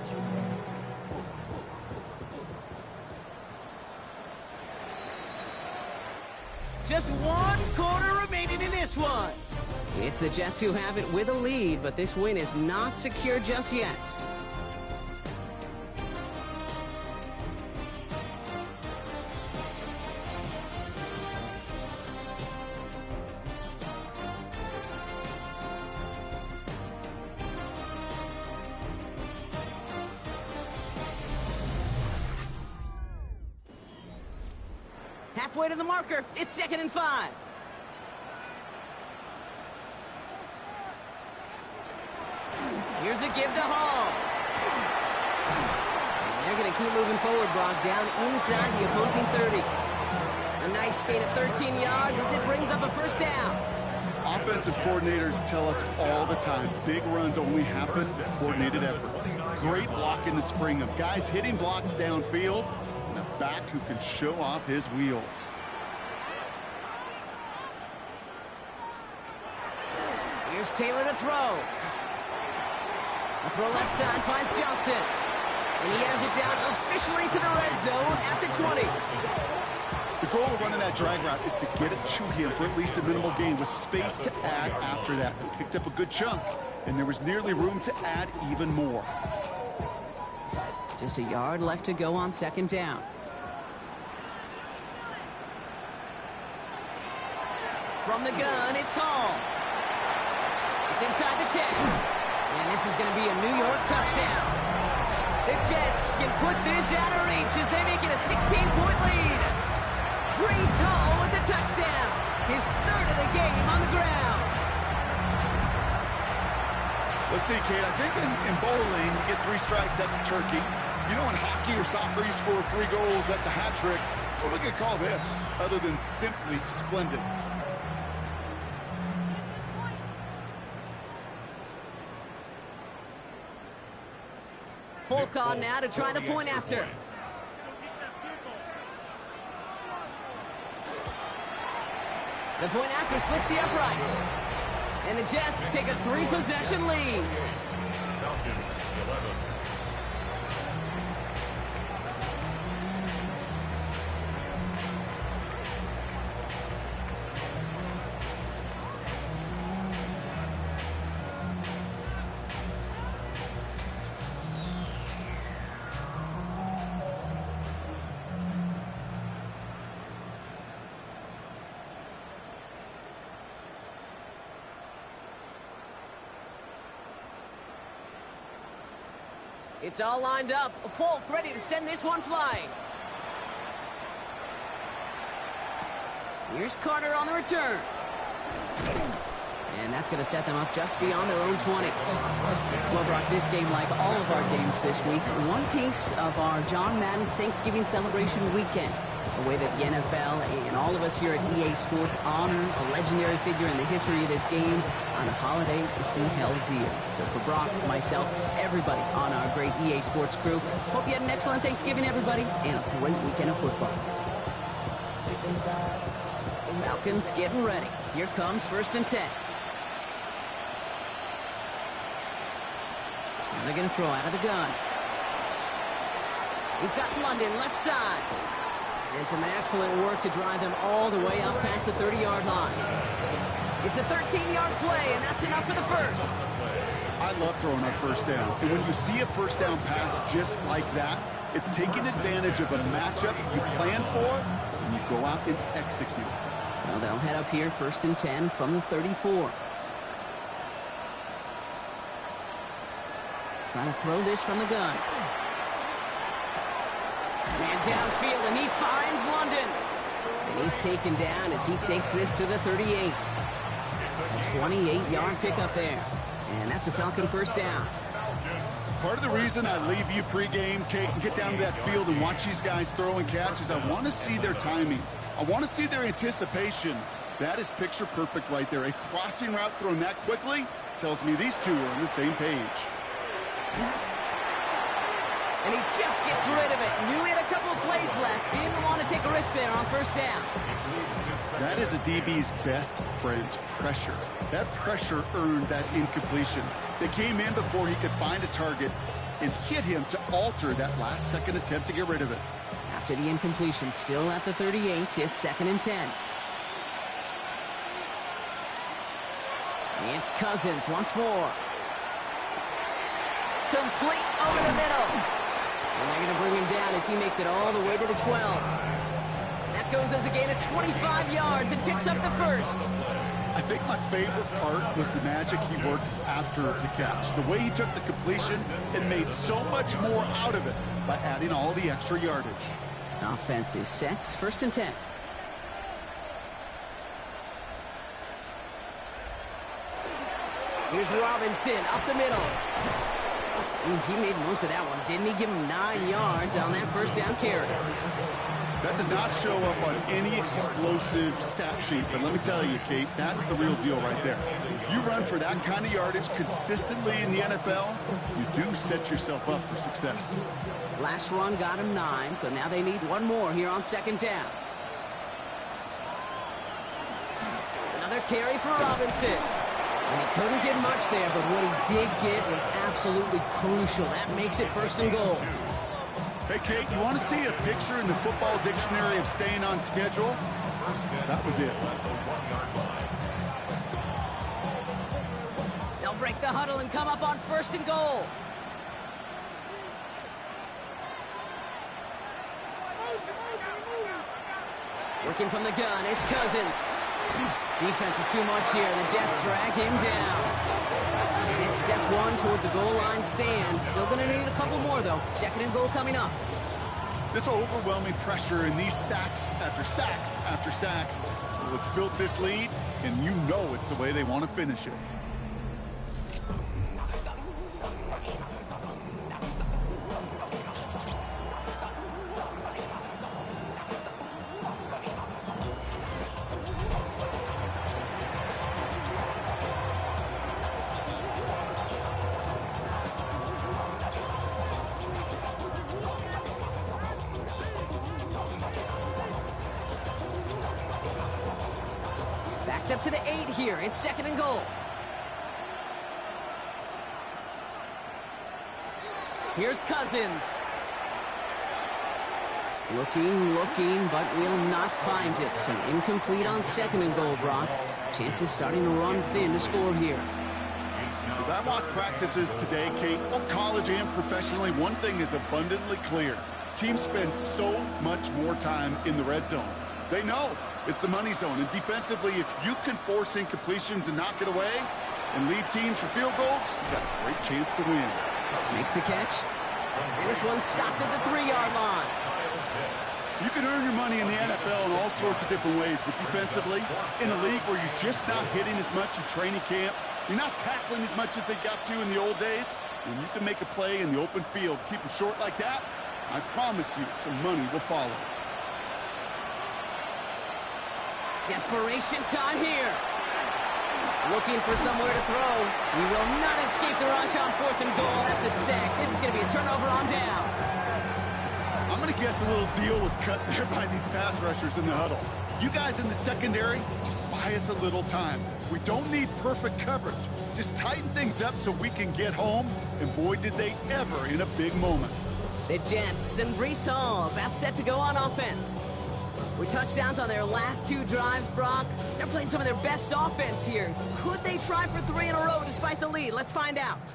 S2: Just 1 quarter remaining in this one. It's the Jets who have it with a lead, but this win is not secure just yet. Halfway to the marker. It's 2nd and 5. Here's a give to Hall. And they're going to keep moving forward, Brock, down inside the opposing 30. A nice gain of 13 yards as it brings up a first down.
S3: Offensive coordinators tell us all the time, big runs only happen with coordinated efforts. Great block in the spring of guys hitting blocks downfield, and a back who can show off his wheels.
S2: Here's Taylor to throw. A throw left side finds Johnson. And he has it down officially to the red zone at the 20.
S3: The goal of running that drag route is to get it to him for at least a minimal gain with space to add after that. He picked up a good chunk, and there was nearly room to add even more.
S2: Just a yard left to go on 2nd down. From the gun, it's Hall. It's inside the 10. And this is going to be a New York touchdown. The Jets can put this out of reach as they make it a 16-point lead. Breece Hall with the touchdown. His 3rd of the game on the ground.
S3: Let's see, Kate, I think in bowling, you get 3 strikes, that's a turkey. You know, in hockey or soccer, you score 3 goals, that's a hat trick. What are we going to call this, other than simply splendid?
S2: Folk on now to try the point after. The point after splits the uprights. And the Jets take a 3-possession lead.
S1: Falcons 11.
S2: It's all lined up. Folk ready to send this one flying. Here's Carter on the return. And that's going to set them up just beyond their own 20. Well, Brock, this game, like all of our games this week, one piece of our John Madden Thanksgiving celebration weekend. The way that the NFL and all of us here at EA Sports honor a legendary figure in the history of this game on a holiday he held dear. So for Brock, myself, everybody on our great EA Sports crew, hope you had an excellent Thanksgiving, everybody, and a great weekend of football. Falcons getting ready. Here comes 1st and 10. And they're going to throw out of the gun. He's got London left side. And some excellent work to drive them all the way up past the 30-yard line. It's a 13-yard play, and that's enough for the first.
S3: I love throwing on 1st down. And when you see a 1st down pass just like that, it's taking advantage of a matchup you plan for, and you go out and execute.
S2: So they'll head up here 1st and 10 from the 34. Trying to throw this from the gun. Man downfield, and he finds London. And he's taken down as he takes this to the 38. A 28-yard pickup there. And that's a Falcon 1st down.
S3: Part of the reason I leave you pregame, Kate, and get down to that field and watch these guys throw and catch is I want to see their timing. I want to see their anticipation. That is picture perfect right there. A crossing route thrown that quickly tells me these two are on the same page.
S2: And he just gets rid of it. Knew he had a couple of plays left. Didn't want to take a risk there on first down.
S3: That is a DB's best friend, pressure. That pressure earned that incompletion. They came in before he could find a target and hit him to alter that last-second attempt to get rid of it.
S2: After the incompletion, still at the 38, it's 2nd and 10. It's Cousins once more. Complete over the middle. And they're going to bring him down as he makes it all the way to the 12. That goes as a gain of 25 yards and picks up the first.
S3: I think my favorite part was the magic he worked after the catch. The way he took the completion and made so much more out of it by adding all the extra yardage.
S2: Offense is set. 1st and 10. Here's Robinson up the middle. Ooh, he made most of that one, didn't he? Give him 9 yards on that first down carry.
S3: That does not show up on any explosive stat sheet, but let me tell you, Kate, that's the real deal right there. You run for that kind of yardage consistently in the NFL, you do set yourself up for success.
S2: Last run got him 9, so now they need one more here on 2nd down. Another carry for Robinson. And he couldn't get much there, but what he did get was absolutely crucial. That makes it 1st and goal.
S3: Hey, Kate, you want to see a picture in the football dictionary of staying on schedule? That was it.
S2: They'll break the huddle and come up on 1st and goal. Working from the gun, it's Cousins. Defense is too much here. The Jets drag him down. And it's step 1 towards a goal line stand. Still going to need a couple more, though. 2nd and goal coming up.
S3: This overwhelming pressure and these sacks after sacks after sacks, well, it's built this lead, and you know it's the way they want to finish it.
S2: Backed up to the 8 here. It's 2nd and goal. Here's Cousins. Looking, but will not find it. So incomplete on 2nd and goal, Brock. Chances starting to run thin to score here.
S3: As I watch practices today, Kate, both college and professionally, one thing is abundantly clear. Teams spend so much more time in the red zone. They know it's the money zone. And defensively, if you can force incompletions and knock it away and lead teams for field goals, you've got a great chance to win.
S2: Makes the catch. And this one's stopped at the 3-yard line.
S3: You can earn your money in the NFL in all sorts of different ways, but defensively, in a league where you're just not hitting as much in training camp, you're not tackling as much as they got to in the old days, when you can make a play in the open field, keep them short like that, I promise you some money will follow.
S2: Desperation time here. Looking for somewhere to throw. He will not escape the rush on 4th and goal. That's a sack. This is going to be a turnover on downs.
S3: I'm going to guess a little deal was cut there by these pass rushers in the huddle. You guys in the secondary, just buy us a little time. We don't need perfect coverage. Just tighten things up so we can get home, and boy, did they ever in a big moment.
S2: The Jets and Breece Hall about set to go on offense. With touchdowns on their last 2 drives, Brock, they're playing some of their best offense here. Could they try for 3 in a row despite the lead? Let's find out.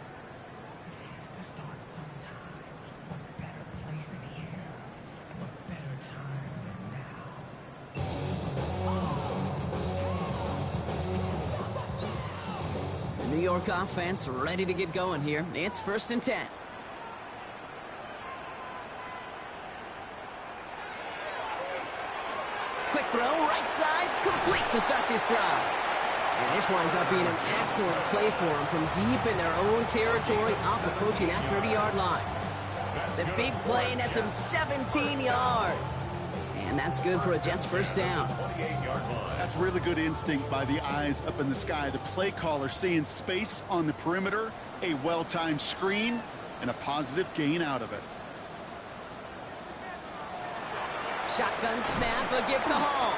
S2: The New York offense ready to get going here. It's 1st and 10. Quick throw, right side, complete to start this drive. And this winds up being an excellent play for them from deep in their own territory, up approaching that 30-yard line. The big play nets him 17 yards. And that's good for a Jets first down.
S3: That's really good instinct by the eyes up in the sky. The play caller seeing space on the perimeter, a well-timed screen, and a positive gain out of it.
S2: Shotgun snap, a give to Hall.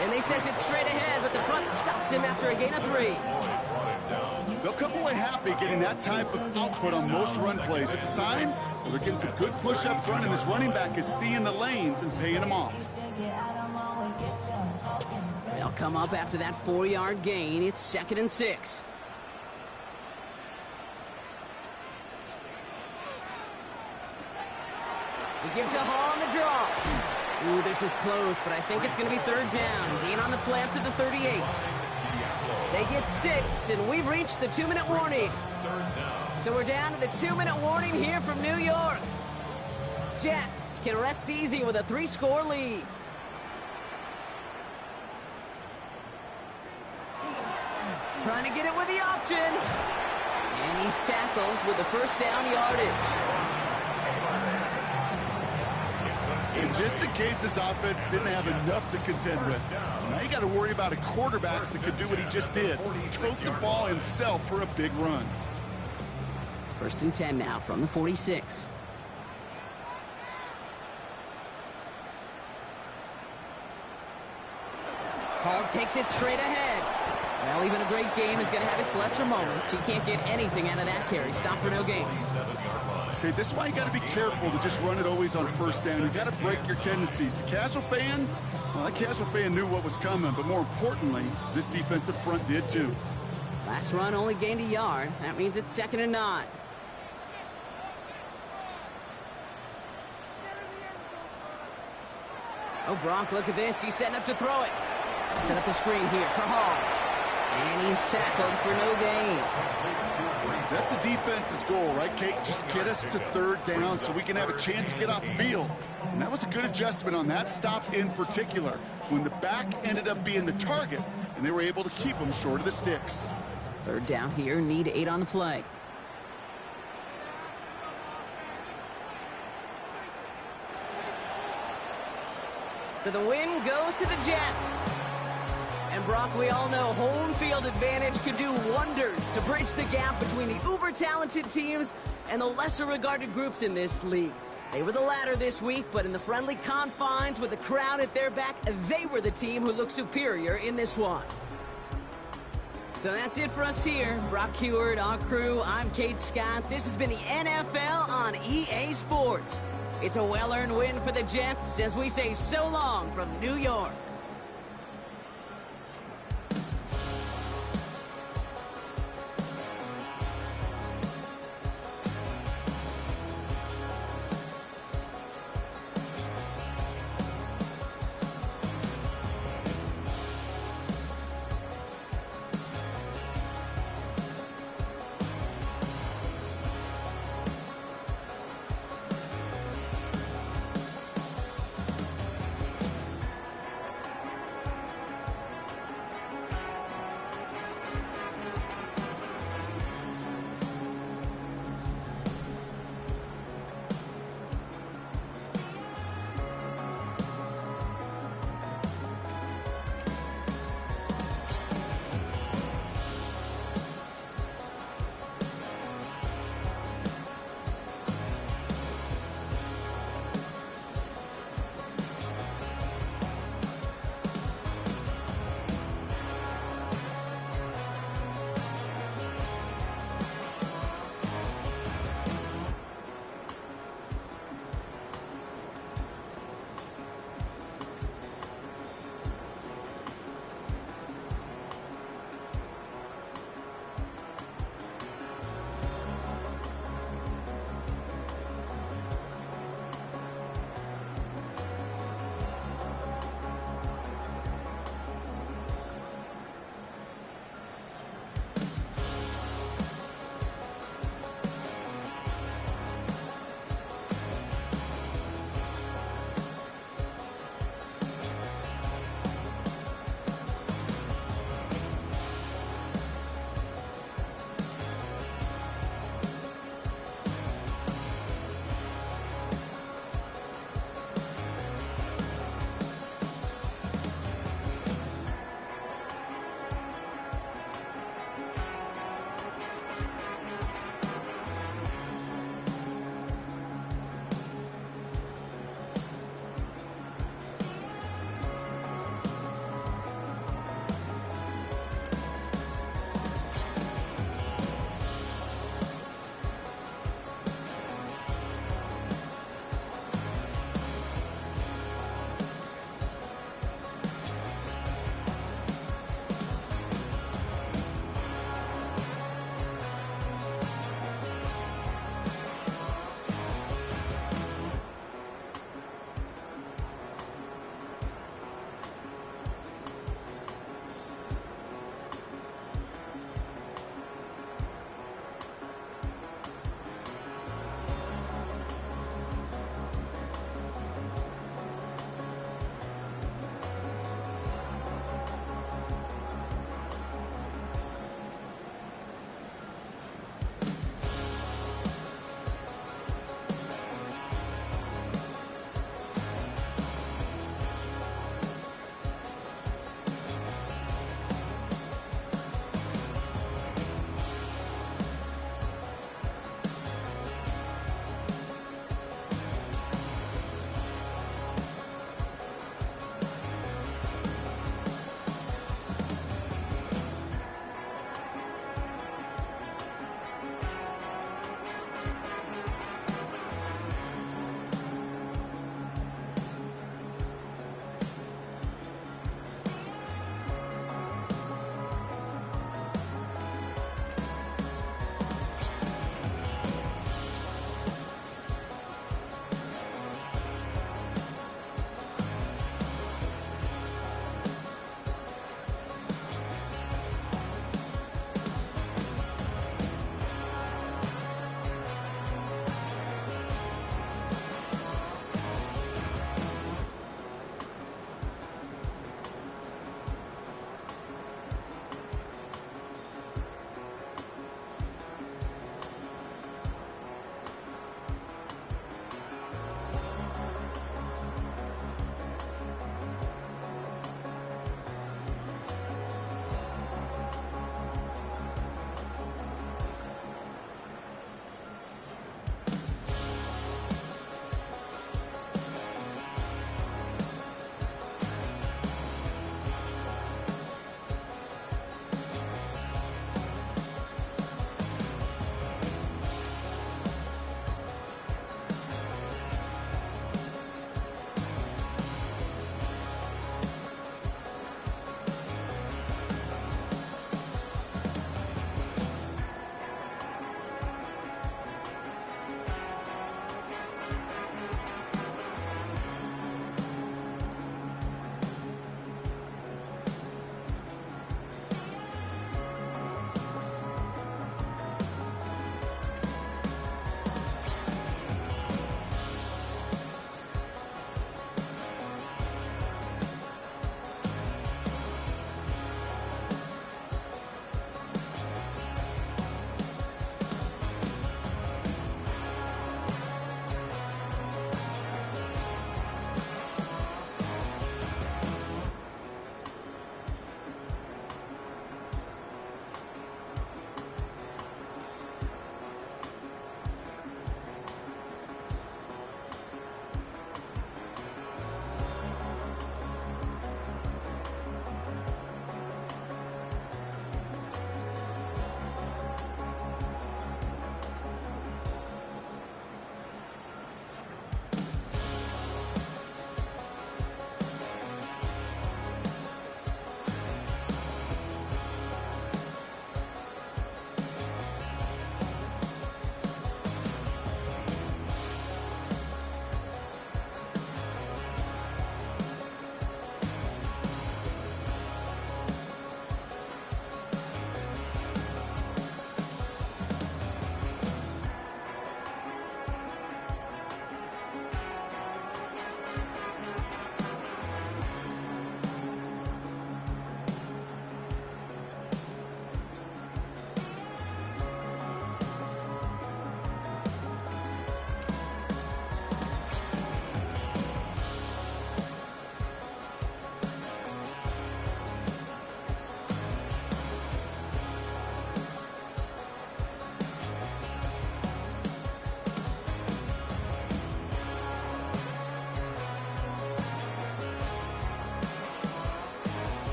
S2: And they sent it straight ahead, but the front stops him after a gain of 3.
S3: They'll come away happy getting that type of output on most run plays. It's a sign that they're getting some good push up front, and this running back is seeing the lanes and paying them off.
S2: They'll come up after that 4-yard gain. It's 2nd and 6. We give to Hall on the draw. Ooh, this is close, but I think it's going to be 3rd down. Gain on the play up to the 38. They get 6, and we've reached the 2-minute warning. So we're down to the 2-minute warning here from New York. Jets can rest easy with a 3-score lead. Trying to get it with the option. And he's tackled with the 1st down yardage.
S3: And just in case this offense didn't have enough to contend with, now you got to worry about a quarterback that could do what he just did. Throw the ball himself for a big run.
S2: 1st and 10 now from the 46. Hall takes it straight ahead. Well, even a great game is going to have its lesser moments. You can't get anything out of that carry. Stop for no gain.
S3: Okay, this is why you got to be careful to just run it always on 1st down. You got to break your tendencies. The casual fan, well, that casual fan knew what was coming, but more importantly, this defensive front did too.
S2: Last run only gained a yard. That means it's 2nd and 9. Oh, Brock, look at this. He's setting up to throw it. Set up the screen here for Hall. And he's tackled for no gain.
S3: That's a defense's goal, right, Kate? Just get us to 3rd down so we can have a chance to get off the field. And that was a good adjustment on that stop in particular, when the back ended up being the target, and they were able to keep him short of the sticks.
S2: 3rd down here, need 8 on the play. So the win goes to the Jets. And Brock, we all know home field advantage could do wonders to bridge the gap between the uber-talented teams and the lesser-regarded groups in this league. They were the latter this week, but in the friendly confines with the crowd at their back, they were the team who looked superior in this one. So that's it for us here. Brock Heward, our crew, I'm Kate Scott. This has been the NFL on EA Sports. It's a well-earned win for the Jets as we say so long from New York.